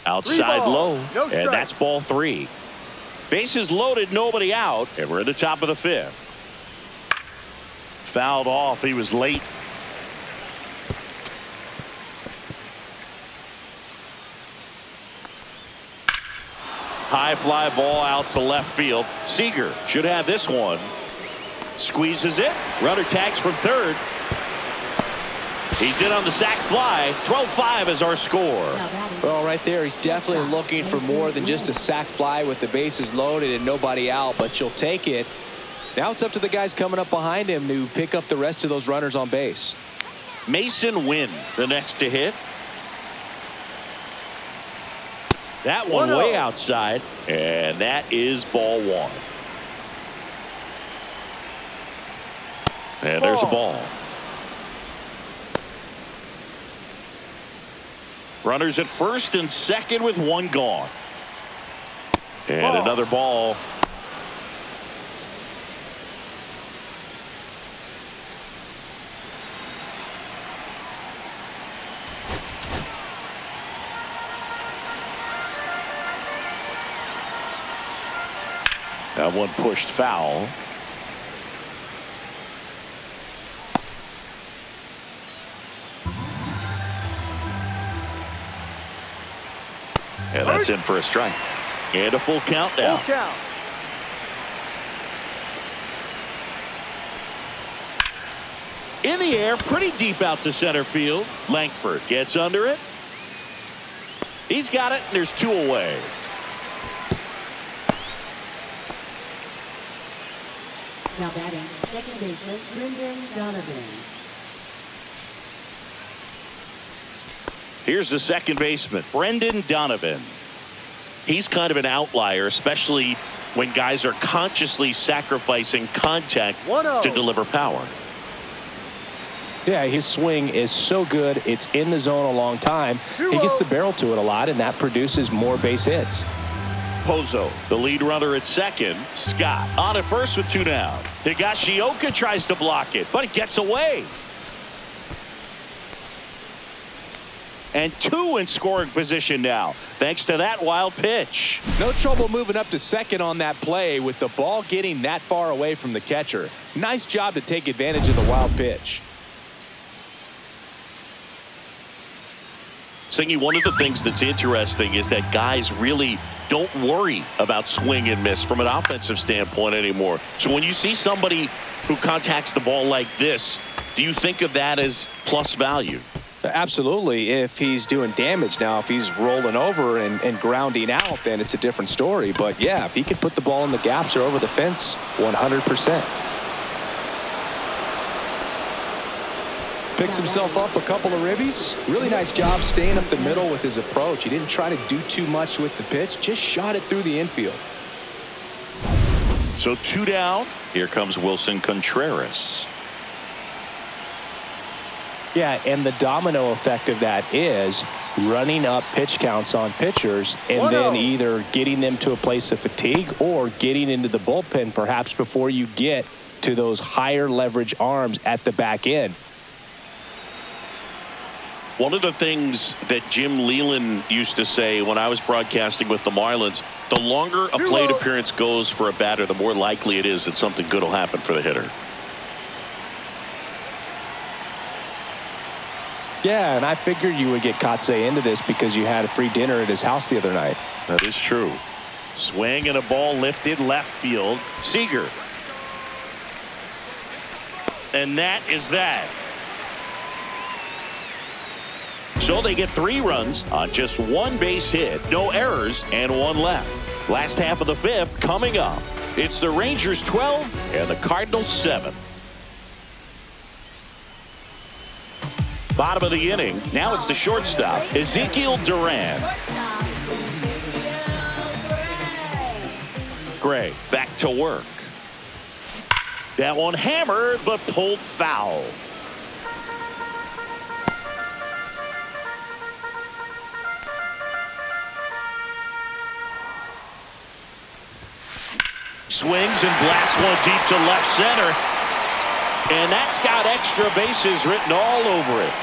Outside low, and that's ball 3. Bases loaded, nobody out, and we're at the top of the 5th. Fouled off. He was late. High fly ball out to left field. Seager should have this one. Squeezes it. Runner tags from third. He's in on the sac fly. 12-5 is our score. Well, right there, he's definitely looking for more than just a sac fly with the bases loaded and nobody out, but you'll take it. Now it's up to the guys coming up behind him to pick up the rest of those runners on base. Mason Wynn, the next to hit. That one way outside, and that is ball 1. And there's a ball. Runners at first and second with 1 gone. And another ball. That one pushed foul. And that's in for a strike. And a full count now. Full count. In the air, pretty deep out to center field. Langford gets under it. He's got it, and there's 2 away. Now batting second baseman Brendan Donovan. Here's the second baseman, Brendan Donovan. He's kind of an outlier, especially when guys are consciously sacrificing contact to deliver power. Yeah, his swing is so good. It's in the zone a long time. He gets the barrel to it a lot, and that produces more base hits. Pozo, the lead runner at second. Scott on at first with 2 down. Higashioka tries to block it, but it gets away. And 2 in scoring position now, thanks to that wild pitch. No trouble moving up to second on that play with the ball getting that far away from the catcher. Nice job to take advantage of the wild pitch. Singy, one of the things that's interesting is that guys really don't worry about swing and miss from an offensive standpoint anymore. So when you see somebody who contacts the ball like this, do you think of that as plus value? Absolutely, if he's doing damage. Now, if he's rolling over and grounding out, then it's a different story. But yeah, if he can put the ball in the gaps or over the fence, 100%. Picks himself up a couple of ribbies. Really nice job staying up the middle with his approach. He didn't try to do too much with the pitch, just shot it through the infield. So 2 down. Here comes Wilson Contreras. Yeah, and the domino effect of that is running up pitch counts on pitchers and then either getting them to a place of fatigue or getting into the bullpen perhaps before you get to those higher leverage arms at the back end. One of the things that Jim Leland used to say when I was broadcasting with the Marlins, the longer a plate appearance goes for a batter, the more likely it is that something good will happen for the hitter. Yeah, and I figured you would get Kotsay into this because you had a free dinner at his house the other night. That is true. Swing and a ball lifted left field. Seager. And that is that. So they get 3 runs on just 1 base hit, no errors, and 1 left. Last half of the 5th coming up. It's the Rangers 12 and the Cardinals 7. Bottom of the inning. Now it's the shortstop, Ezekiel Duran. Gray back to work. That one hammered but pulled foul. Swings and blasts one deep to left center. And that's got extra bases written all over it.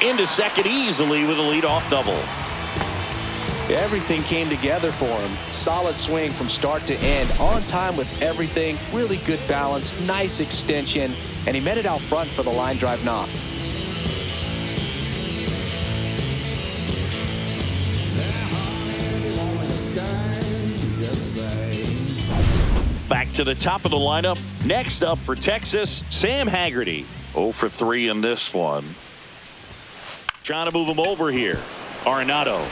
Into second easily with a leadoff double. Everything came together for him. Solid swing from start to end. On time with everything. Really good balance. Nice extension. And he met it out front for the line drive knock. Back to the top of the lineup. Next up for Texas, Sam Haggerty. 0 for 3 in this one. Trying to move him over here. Arenado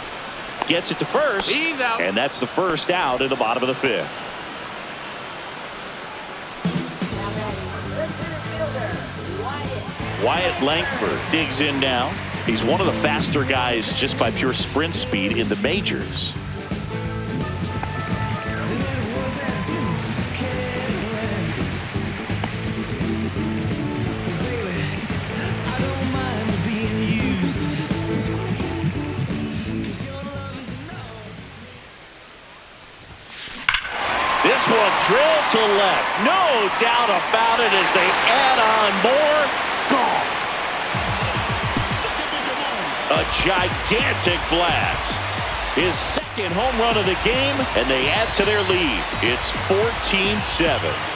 gets it to first. He's out. And that's the first out in the bottom of the 5th. Wyatt Langford digs in now. He's one of the faster guys just by pure sprint speed in the majors. This one drilled to left. No doubt about it as they add on more. Gone. A gigantic blast. His second home run of the game, and they add to their lead. It's 14-7.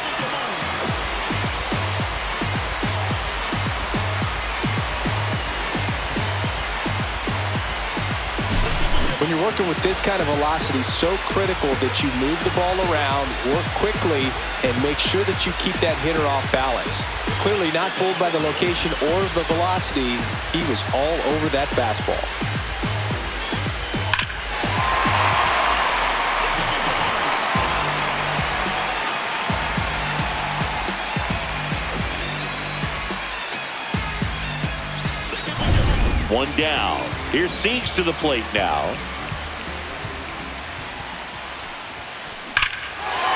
When you're working with this kind of velocity, so critical that you move the ball around, work quickly, and make sure that you keep that hitter off balance. Clearly not fooled by the location or the velocity. He was all over that fastball. One down. Here's Siegs to the plate now.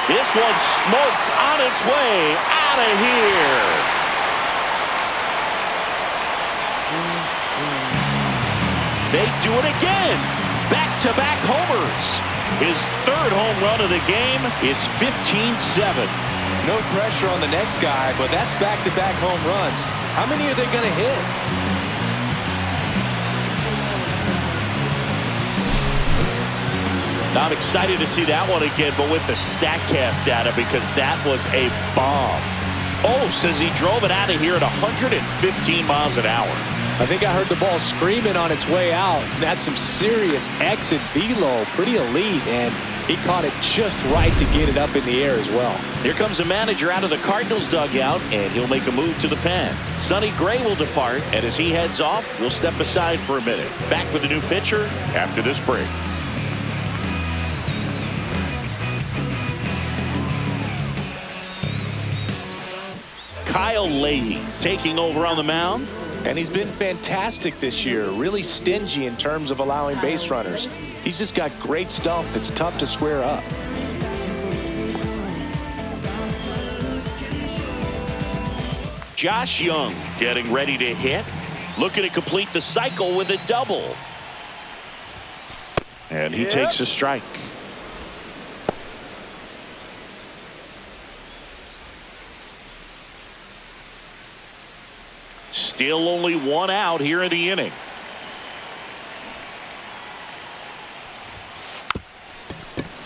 This one smoked on its way out of here. They do it again. Back-to-back homers. His 3rd home run of the game. It's 15-7. No pressure on the next guy, but that's back-to-back home runs. How many are they going to hit? I'm excited to see that one again, but with the StatCast data, because that was a bomb. Oh, says he drove it out of here at 115 miles an hour. I think I heard the ball screaming on its way out. That's some serious exit velo, pretty elite, and he caught it just right to get it up in the air as well. Here comes the manager out of the Cardinals dugout, and he'll make a move to the pen. Sonny Gray will depart, and as he heads off, we'll step aside for a minute. Back with a new pitcher after this break. Kyle Leahy taking over on the mound. And he's been fantastic this year, really stingy in terms of allowing base runners. He's just got great stuff that's tough to square up. Josh Young getting ready to hit. Looking to complete the cycle with a double. And he takes a strike. Still only 1 out here in the inning.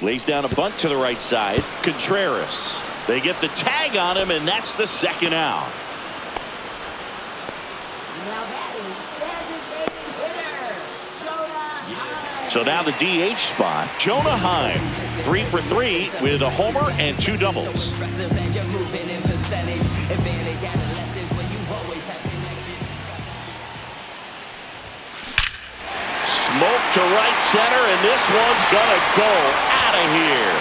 Lays down a bunt to the right side. Contreras. They get the tag on him, and that's the 2nd out. So now the DH spot. Jonah Heim, 3 for 3 with a homer and 2 doubles. percentage. Advantage adolescence when you always have connections. Smoke to right center, and this one's gonna go out of here.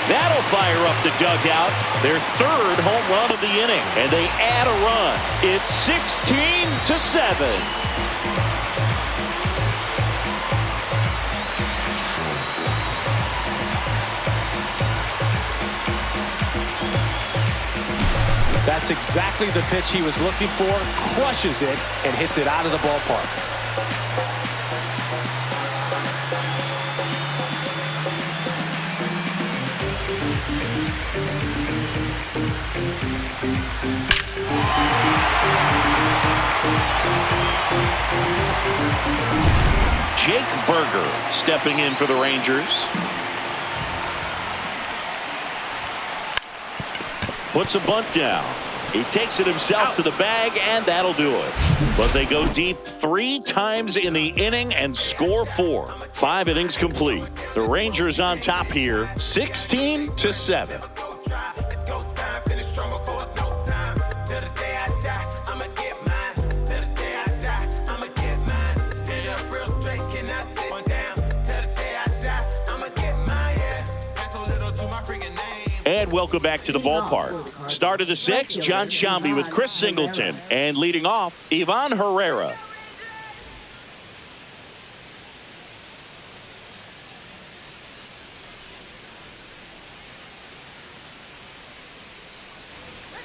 That'll fire up the dugout. Their third home run of the inning, and they add a run. It's 16-7. That's exactly the pitch he was looking for. Crushes it and hits it out of the ballpark. Jake Berger stepping in for the Rangers. Puts a bunt down. He takes it himself to the bag, and that'll do it. But they go deep 3 times in the inning and score 4. 5 innings complete. The Rangers on top here, 16-7. And welcome back to the ballpark. Start of the 6th, John Shambi with Chris Singleton. And leading off, Ivan Herrera. Let's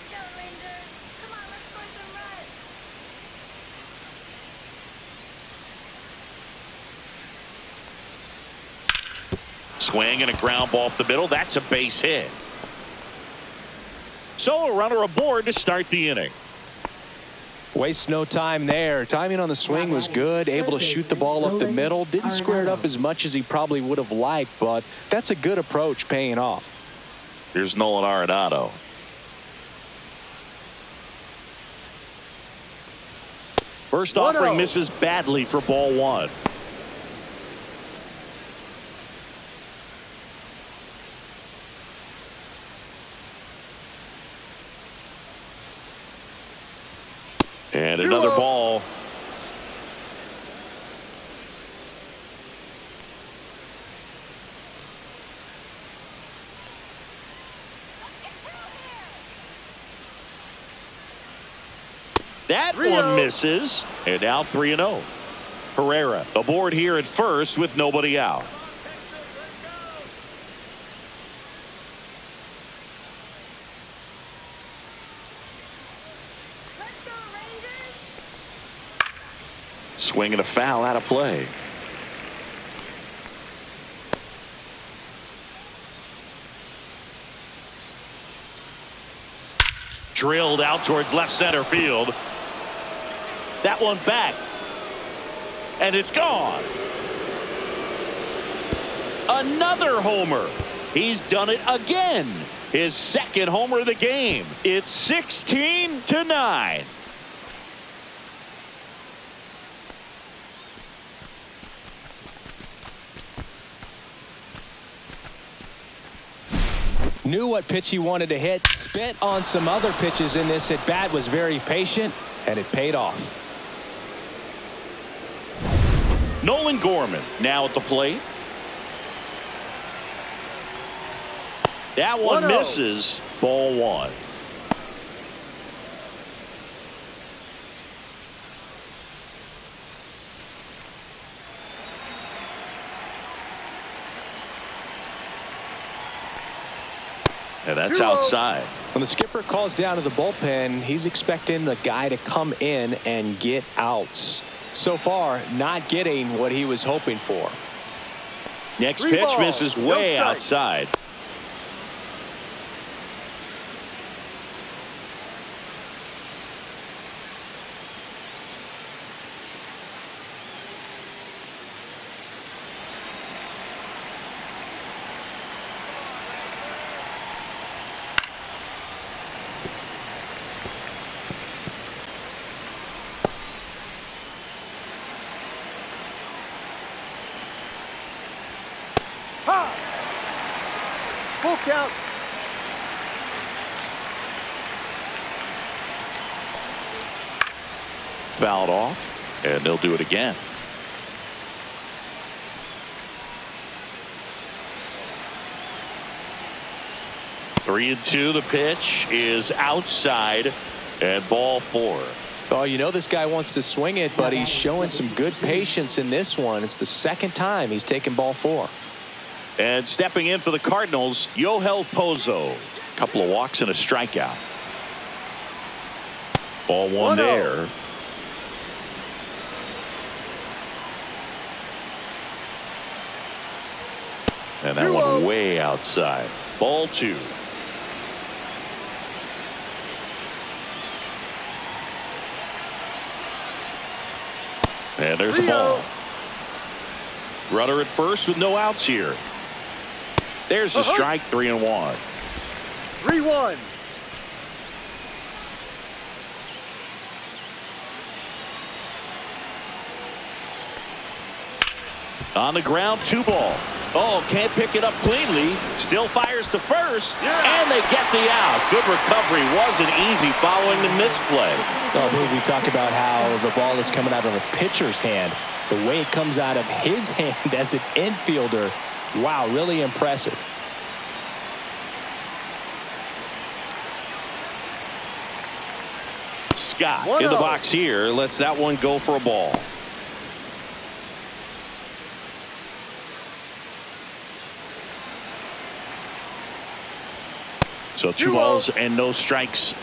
go, Rangers. Come on, let's score some runs. Swing and a ground ball up the middle. That's a base hit. So a runner aboard to start the inning. Wastes no time there. Timing on the swing was good. Able to shoot the ball up the middle. Didn't square it up as much as he probably would have liked, but that's a good approach paying off. Here's Nolan Arenado. First offering misses badly for ball 1. And another ball. That one misses. And now 3-0. Herrera aboard here at first with nobody out. Swing and a foul out of play. Drilled out towards left center field. That one back. And it's gone. Another homer. He's done it again. His second homer of the game. It's 16-9. Knew what pitch he wanted to hit. Spit on some other pitches in this at bat. Was very patient, and it paid off. Nolan Gorman now at the plate. That one misses. Ball 1. And that's outside. When the skipper calls down to the bullpen, he's expecting the guy to come in and get outs. So far, not getting what he was hoping for. Next pitch misses way outside. Full count. fouled off, and they'll do it again. Three and two. The pitch is outside, and ball 4. Oh, you know this guy wants to swing it, but he's showing some good patience in this one. It's the second time he's taken ball 4. And stepping in for the Cardinals, Yohel Pozo. Couple of walks and a strikeout. Ball 1 there. And that one way outside. Ball 2. And there's a ball. Runner at first with no outs here. There's a strike. 3-1. 3-1. On the ground, 2 ball. Oh, can't pick it up cleanly. Still fires to first, and they get the out. Good recovery. Wasn't easy following the misplay. Oh, we talk about how the ball is coming out of a pitcher's hand. The way it comes out of his hand as an infielder, wow, really impressive. Scott in the box here lets that one go for a ball. So 2 balls and no strikes.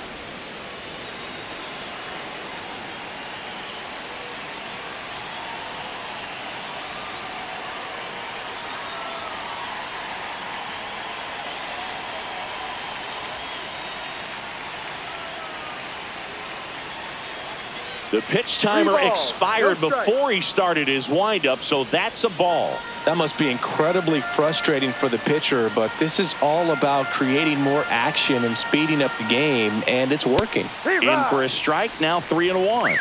The pitch timer expired before he started his windup, so that's a ball. That must be incredibly frustrating for the pitcher, but this is all about creating more action and speeding up the game, and it's working. In for a strike, now 3-1.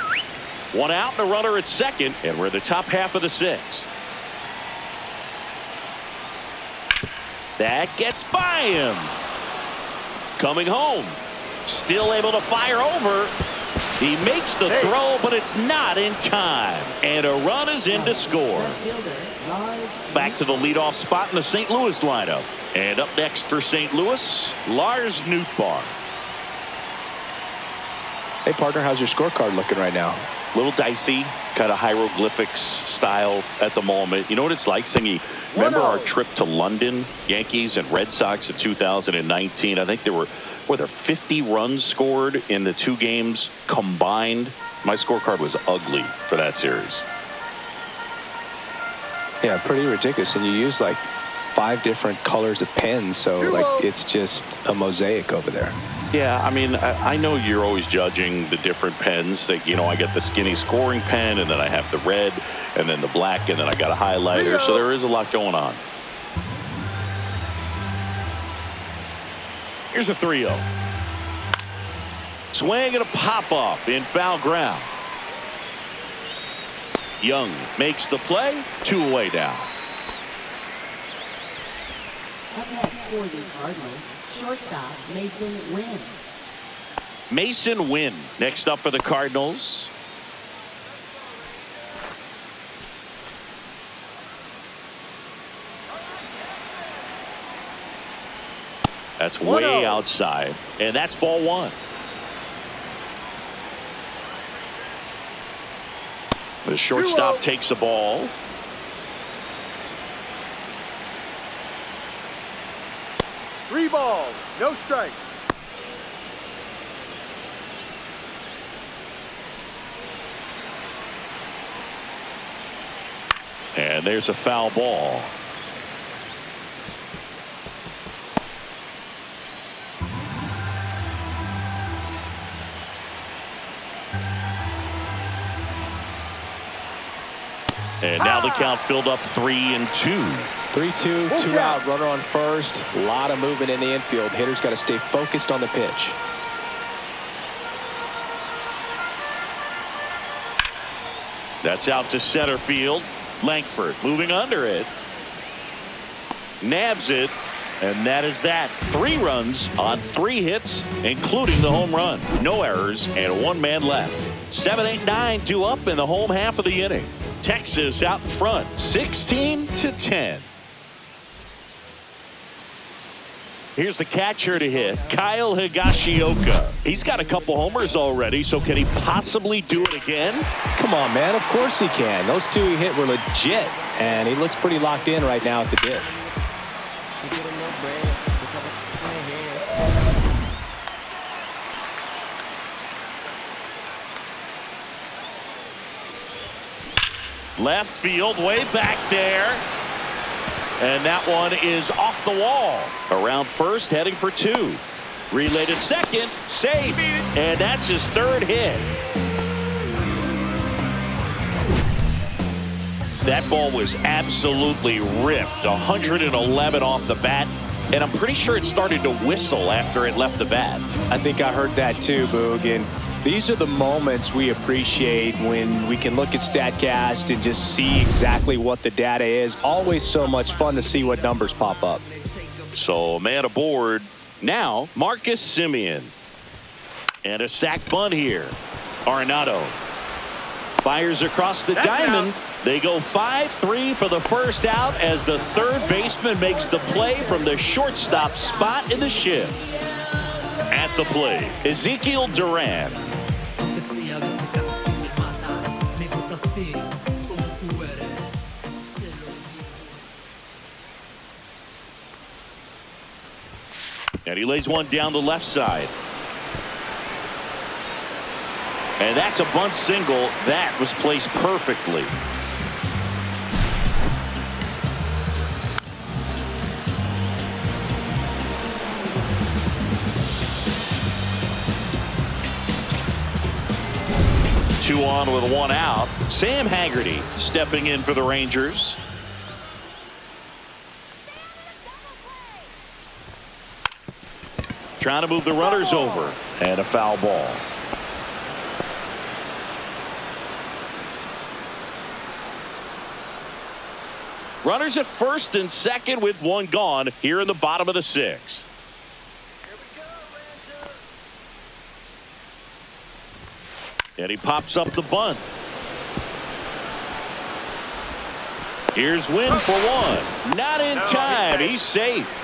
1 out and a runner at second, and we're in the top half of the 6th. That gets by him. Coming home. Still able to fire over. He makes the throw, but it's not in time. And a run is in to score. Back to the leadoff spot in the St. Louis lineup. And up next for St. Louis, Lars Nootbaar. Hey, partner, how's your scorecard looking right now? A little dicey, kind of hieroglyphics style at the moment. You know what it's like, Singy? Remember our trip to London, Yankees and Red Sox in 2019? I think there were 50 runs scored in the 2 games combined. My scorecard was ugly for that series. Yeah, pretty ridiculous. And you use like 5 different colors of pens, so like it's just a mosaic over there. Yeah, I mean, I know you're always judging the different pens. That, you know, I get the skinny scoring pen, and then I have the red, and then the black, and then I got a highlighter. So there is a lot going on. Here's a 3-0. Swing and a pop-up in foul ground. Young makes the play. 2 away now. Up next for the Cardinals, shortstop Mason Wynn. Mason Wynn next up for the Cardinals. That's way outside, and that's ball 1. The shortstop takes the ball. Three balls, no strikes. And there's a foul ball. And now the count filled up 3-2. 3-2, 2 out, runner on first. A lot of movement in the infield. Hitter's got to stay focused on the pitch. That's out to center field. Langford moving under it. Nabs it. And that is that. 3 runs on 3 hits, including the home run. No errors and 1 man left. 7, 8, 9 due up in the home half of the inning. Texas out in front, 16-10. Here's the catcher to hit, Kyle Higashioka. He's got a couple homers already, so can he possibly do it again? Come on, man. Of course he can. Those two he hit were legit, and he looks pretty locked in right now at the dip. Left field, way back there. And that one is off the wall. Around first, heading for 2. Relay to second, safe. And that's his 3rd hit. That ball was absolutely ripped. 111 off the bat. And I'm pretty sure it started to whistle after it left the bat. I think I heard that too, Boog. And these are the moments we appreciate when we can look at StatCast and just see exactly what the data is. Always so much fun to see what numbers pop up. So, man aboard. Now, Marcus Semien. And a sac bunt here. Arenado fires across the diamond. They go 5-3 for the first out as the third baseman makes the play from the shortstop spot in the shift. At the plate, Ezekiel Duran. And he lays one down the left side. And that's a bunt single. That was placed perfectly. Two on with one out. Sam Haggerty stepping in for the Rangers. Trying to move the runners over. And a foul ball. Runners at first and second with one gone here in the bottom of the 6th. And he pops up the bunt. Here's Wynn for one. Not in time. He's safe.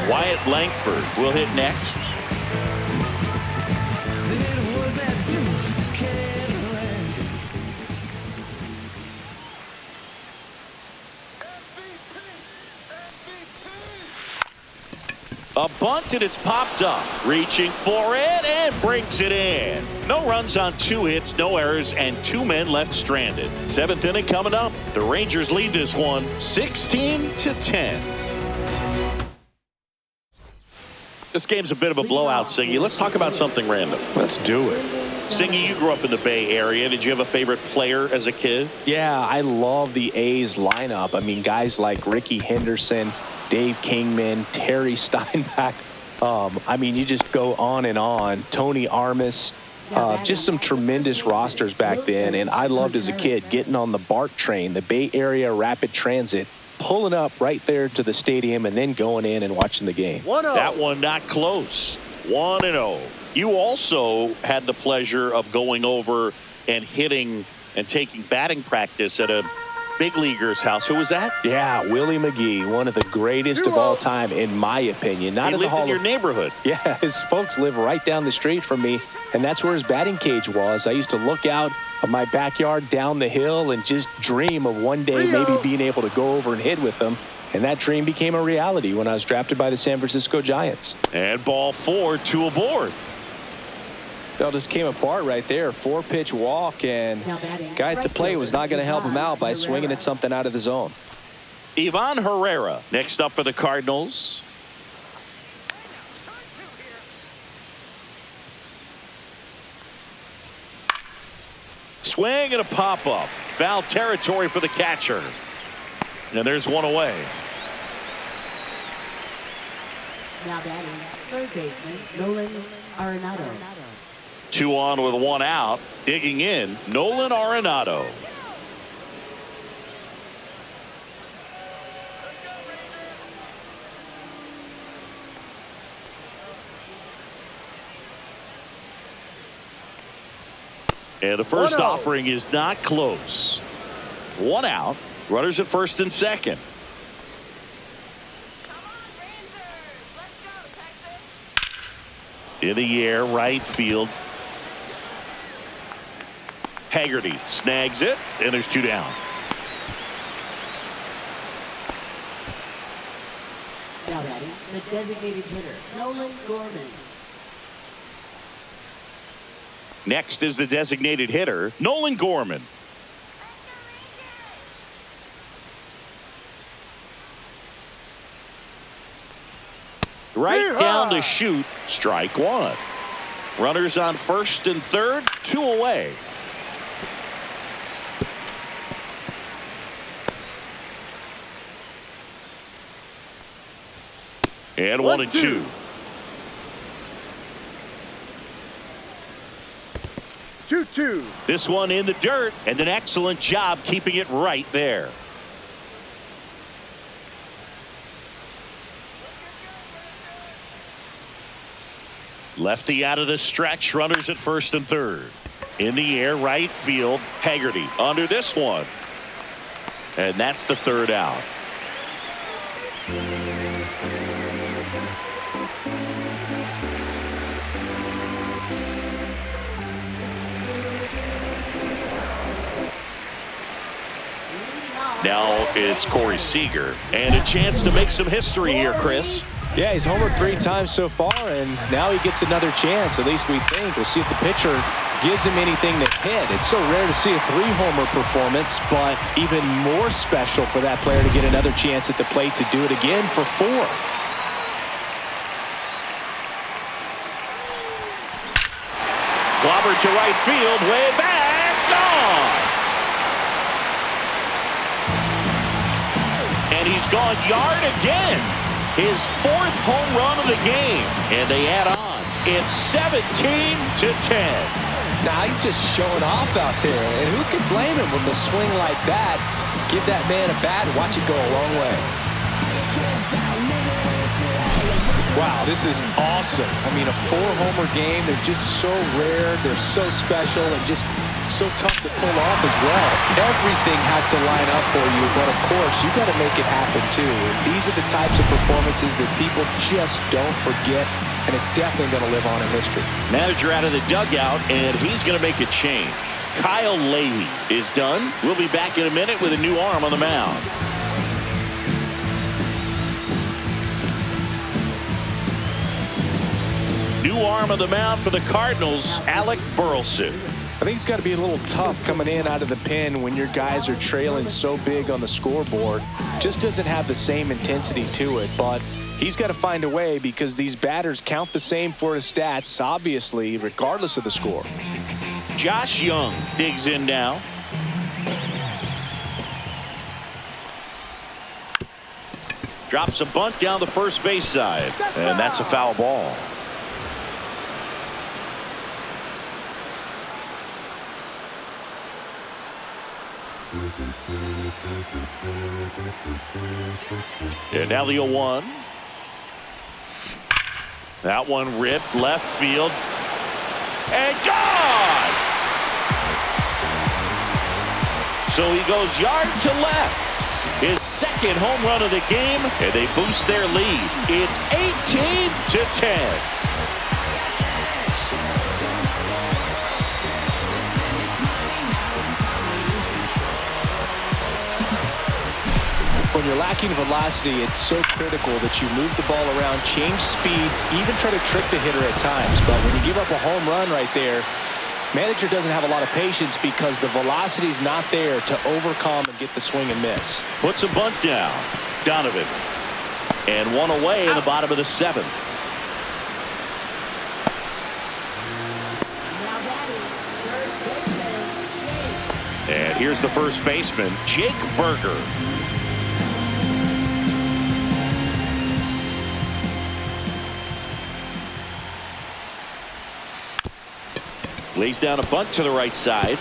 Wyatt Langford will hit next. A bunt and it's popped up. Reaching for it and brings it in. No runs on 2 hits, no errors, and 2 men left stranded. 7th inning coming up. The Rangers lead this one 16-10. This game's a bit of a blowout, Singy. Let's talk about something random. Let's do it. Singy, you grew up in the Bay Area. Did you have a favorite player as a kid? Yeah, I love the A's lineup. I mean, guys like Ricky Henderson, Dave Kingman, Terry Steinbach. I mean, you just go on and on. Tony Armas. Just some tremendous rosters back then. And I loved as a kid getting on the BART train, the Bay Area Rapid Transit, pulling up right there to the stadium and then going in and watching the game. 1-0. That one not close. 1-0. You also had the pleasure of going over and hitting and taking batting practice at a big leaguer's house. Who was that? Yeah, Willie McGee, one of the greatest of all time, in my opinion. Not he in the lived Hall in your of... neighborhood. Yeah, his folks live right down the street from me, and that's where his batting cage was. I used to look out of my backyard down the hill and just dream of one day maybe being able to go over and hit with them. And that dream became a reality when I was drafted by the San Francisco Giants. And ball 4, 2 aboard. That just came apart right there. 4-pitch walk, and guy at the plate was not going to help him out by swinging at something out of the zone. Ivan Herrera next up for the Cardinals. Swing and a pop-up. Foul territory for the catcher. And there's one away. Now batting, third baseman, Nolan Arenado. 2 on with 1 out. Digging in, Nolan Arenado. And the first 1-0. offering is not close. 1 out. Runners at first and second. Come on, Rangers. Let's go, Texas. In the air, right field. Haggerty snags it, and there's 2 down. Now batting, the designated hitter, Nolan Gorman. Next is the designated hitter, Nolan Gorman. Right down to shoot, strike 1. Runners on first and third, 2 away. And 1 and 2. 2-2. This one in the dirt, and an excellent job keeping it right there. Lefty out of the stretch, runners at first and third. In the air, right field, Haggerty under this one. And that's the 3rd out. Now it's Corey Seager, and a chance to make some history here, Chris. Yeah, he's homered 3 times so far, and now he gets another chance. At least we think. We'll see if the pitcher gives him anything to hit. It's so rare to see a 3-homer performance, but even more special for that player to get another chance at the plate to do it again for 4. Clobbered to right field, way back, gone. And he's gone yard again. His 4th home run of the game. And they add on. It's 17-10. Now he's just showing off out there. And who can blame him with a swing like that? Give that man a bat and watch it go a long way. Wow, this is awesome. I mean, a 4-homer game. They're just so rare. They're so special and just so tough to pull off as well. Everything has to line up for you, but of course, you got to make it happen too. And these are the types of performances that people just don't forget, and it's definitely going to live on in history. Manager out of the dugout, and he's going to make a change. Kyle Leahy is done. We'll be back in a minute with a new arm on the mound. New arm on the mound for the Cardinals, Alec Burleson. I think it's got to be a little tough coming in out of the pen when your guys are trailing so big on the scoreboard. Just doesn't have the same intensity to it, but he's got to find a way because these batters count the same for his stats, obviously, regardless of the score. Josh Young digs in now. Drops a bunt down the first base side, and that's a foul ball. And now the 0-1. That one ripped left field. And gone! So he goes yard to left. His 2nd home run of the game, and they boost their lead. It's 18-10. When you're lacking velocity, it's so critical that you move the ball around, change speeds, even try to trick the hitter at times. But when you give up a home run right there, manager doesn't have a lot of patience because the velocity's not there to overcome and get the swing and miss. Puts a bunt down. Donovan. And 1 away in the bottom of the 7th. And here's the first baseman, Jake Berger. Lays down a bunt to the right side.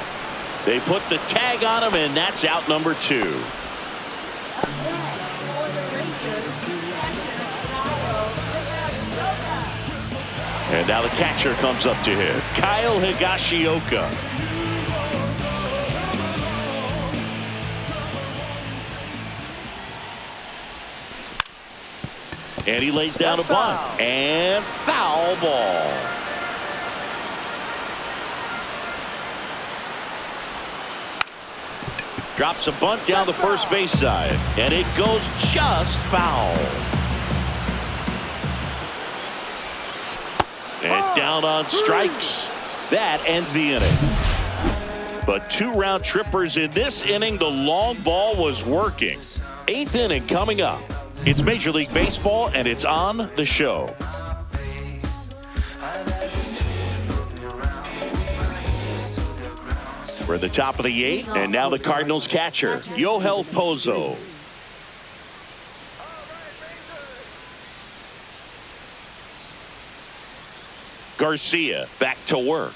They put the tag on him, and that's out number 2. And now the catcher comes up to hit. Kyle Higashioka. And he lays down a bunt. And foul ball. Drops a bunt down the first base side. And it goes just foul. And down on strikes. That ends the inning. But 2 round trippers in this inning. The long ball was working. 8th inning coming up. It's Major League Baseball, and it's on the show. We're at the top of the 8th, and now the Cardinals catcher, Yoel Pozo. Garcia back to work.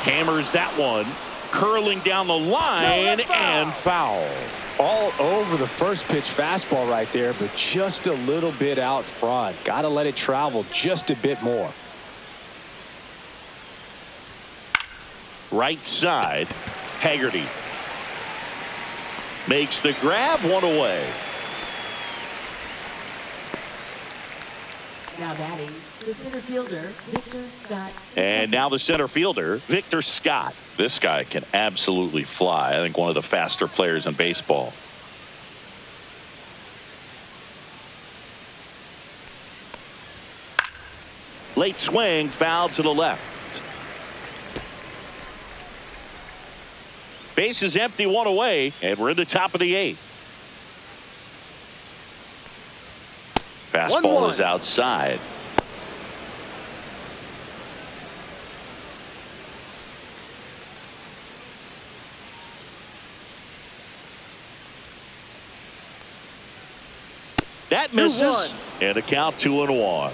Hammers that one. Curling down the line and foul. All over the first pitch fastball right there, but just a little bit out front. Got to let it travel just a bit more. Right side, Haggerty makes the grab, 1 away. Now batting, the center fielder, Victor Scott. And now the center fielder, Victor Scott. This guy can absolutely fly. I think one of the faster players in baseball. Late swing, foul to the left. Base is empty, 1 away, and we're in the top of the 8th. Fastball is outside. That misses, and a count 2-1.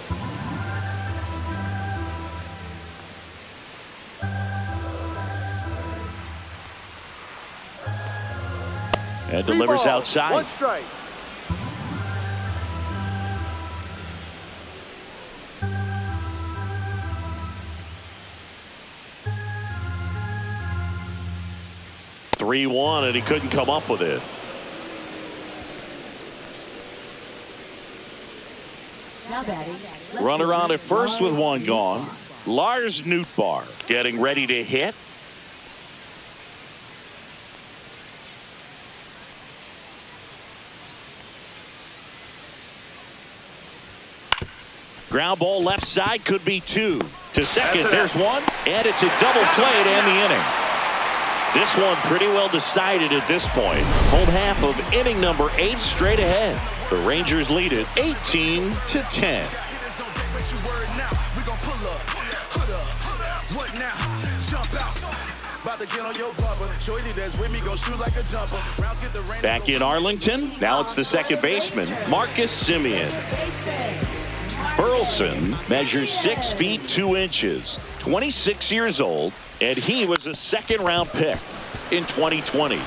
And delivers outside. 1 strike. (3-1), and he couldn't come up with it. Now batting, Runner on at first with 1 gone. Lars Nootbaar getting ready to hit. Ground ball left side, could be 2. To second, there's 1, and it's a double play to end the inning. This one pretty well decided at this point. Home half of inning number 8 straight ahead. The Rangers lead it 18-10. Back in Arlington, now it's the second baseman, Marcus Semien. Burleson measures 6 feet 2 inches, 26 years old, and he was a 2nd-round pick in 2020.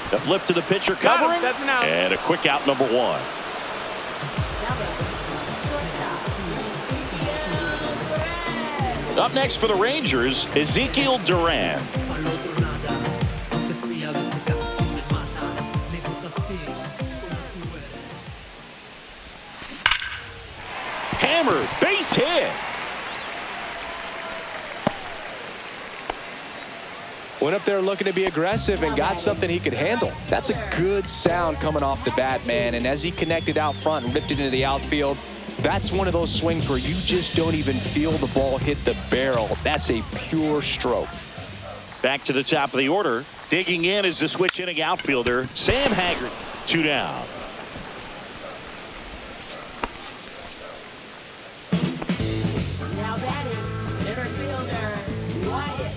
The flip to the pitcher covering, and a quick out, number 1. Up next for the Rangers, Ezekiel Duran. Hammered, base hit. Went up there looking to be aggressive and got something he could handle. That's a good sound coming off the bat, man. And as he connected out front and ripped it into the outfield, that's one of those swings where you just don't even feel the ball hit the barrel. That's a pure stroke. Back to the top of the order. Digging in is the switch inning outfielder, Sam Haggerty. 2 down. Now batting, center fielder, Wyatt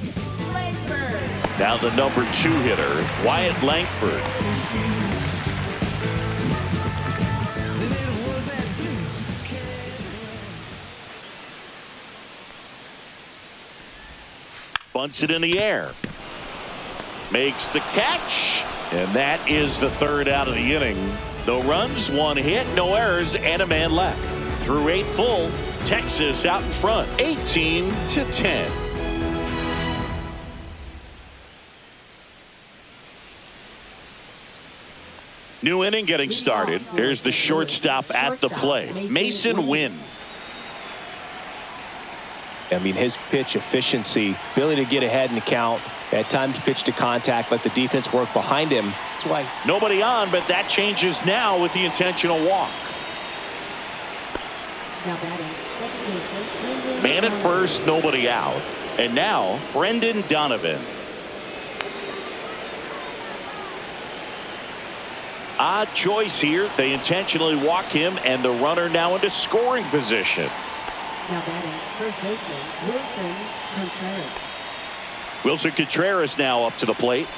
Langford. Now the number 2 hitter, Wyatt Langford. Bunts it in the air. Makes the catch. And that is the 3rd out of the inning. No runs, 1 hit, no errors, and a man left. Through 8 full, Texas out in front, 18-10. New inning getting started. Here's the shortstop at the plate, Mason Wynn. I mean, his pitch efficiency, ability to get ahead in the count, at times pitch to contact, let the defense work behind him. That's why. Nobody on, but that changes now with the intentional walk. Now batting, second baseman, Man at first, nobody out. And now, Brendan Donovan. Odd choice here. They intentionally walk him, and the runner now into scoring position. Now batting, first baseman, Wilson Contreras. Wilson Contreras now up to the plate.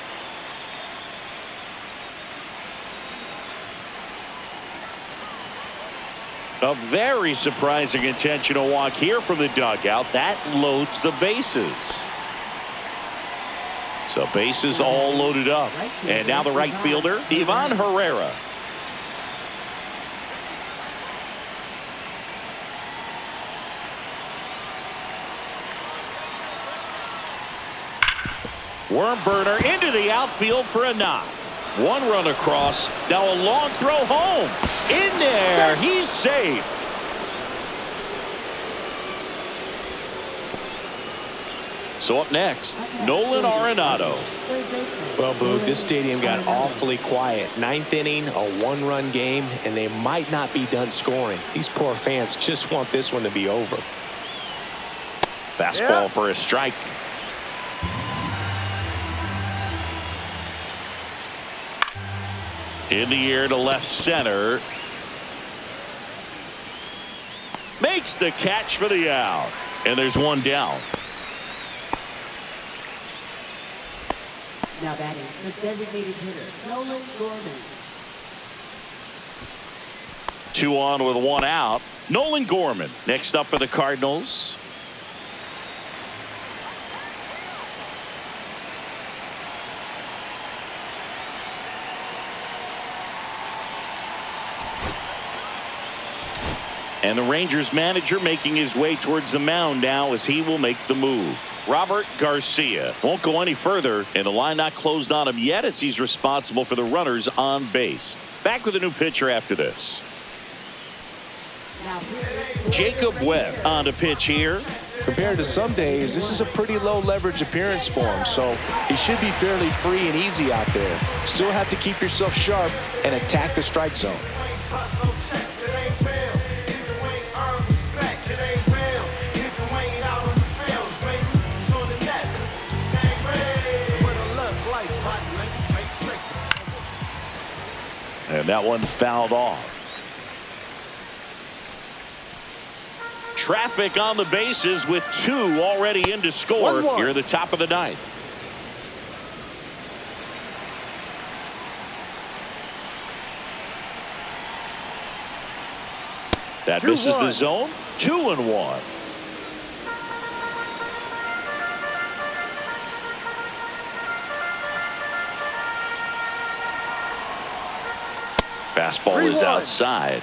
A very surprising intentional walk here from the dugout. That loads the bases. So bases all loaded up. And now the right fielder, Ivan Herrera. Worm burner into the outfield for a knock. One run across. Now a long throw home. In there. He's safe. So up next, Nolan Arenado. Well, Boog, this stadium got awfully quiet. Ninth inning, a one-run game, and they might not be done scoring. These poor fans just want this one to be over. Fastball for a strike. In the air to left center. Makes the catch for the out. And there's one down. Now batting, the designated hitter, Nolan Gorman. 2 on with 1 out. Nolan Gorman next up for the Cardinals. And the Rangers manager making his way towards the mound now as he will make the move. Robert Garcia won't go any further, and the line not closed on him yet as he's responsible for the runners on base. Back with a new pitcher after this. Jacob Webb on to pitch here. Compared to some days, this is a pretty low leverage appearance for him, so he should be fairly free and easy out there. Still have to keep yourself sharp and attack the strike zone. And that one fouled off. Traffic on the bases with 2 already in to score here at the top of the 9th. That misses the zone. 2-1. Fastball is outside.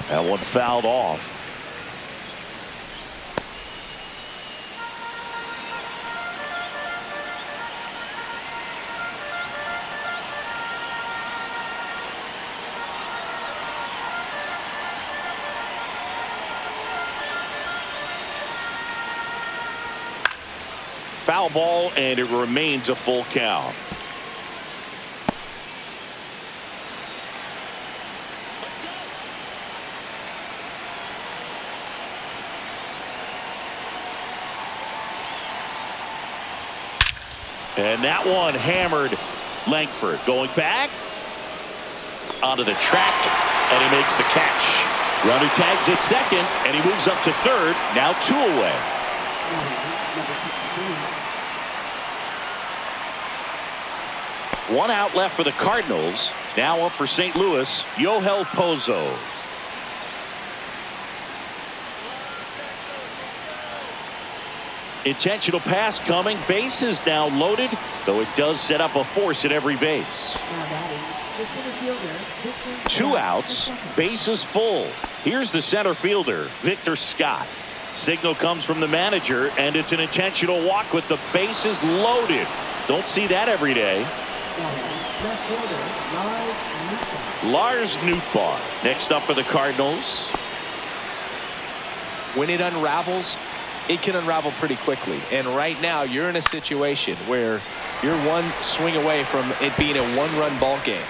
That one fouled off. Foul ball, and it remains a full count. And that one hammered. Langford going back onto the track, and he makes the catch. Runner tags at second, and he moves up to third. Now 2 away. One out left for the Cardinals. Now up for St. Louis, Yohel Pozo. Intentional pass coming. Bases now loaded, though it does set up a force at every base. Now batting, The center fielder, Victor 2 outs, bases full. Here's the center fielder, Victor Scott. Signal comes from the manager, and it's an intentional walk with the bases loaded. Don't see that every day. Left fielder, Lars Nootbaar next up for the Cardinals. When it unravels, it can unravel pretty quickly. And right now, you're in a situation where you're one swing away from it being a one-run ball game.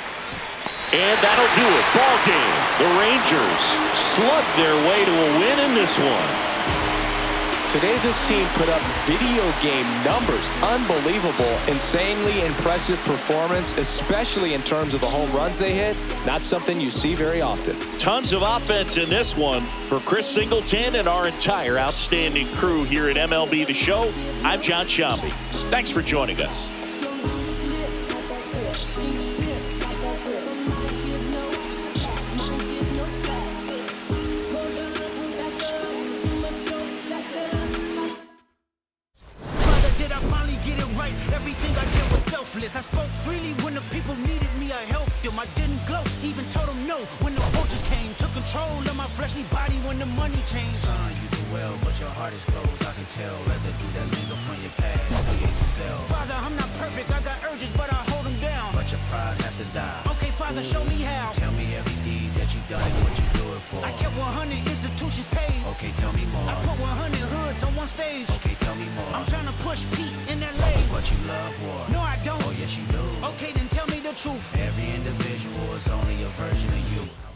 And that'll do it. Ball game. The Rangers slug their way to a win in this one. Today, this team put up video game numbers. Unbelievable, insanely impressive performance, especially in terms of the home runs they hit. Not something you see very often. Tons of offense in this one for Chris Singleton and our entire outstanding crew here at MLB The Show. I'm John Shambi. Thanks for joining us. I spoke freely when the people needed me. I helped them. I didn't gloat, even told them no when the vultures came. Took control of my fleshly body when the money changed. Son, you do well, but your heart is closed. I can tell residue that linger from your past. Father, I'm not perfect. I got urges, but I hold them down. But your pride has to die. Okay, Father, show me how. Tell me every deed that you done and what you do it for. I kept 100 institutions paid. Okay, tell me more. I put 100 hoods on one stage. Okay, tell me more. I'm trying to push peace in LA. But you love war. No, I don't. Oh, yes, you do. Okay, then tell me the truth. Every individual is only a version of you.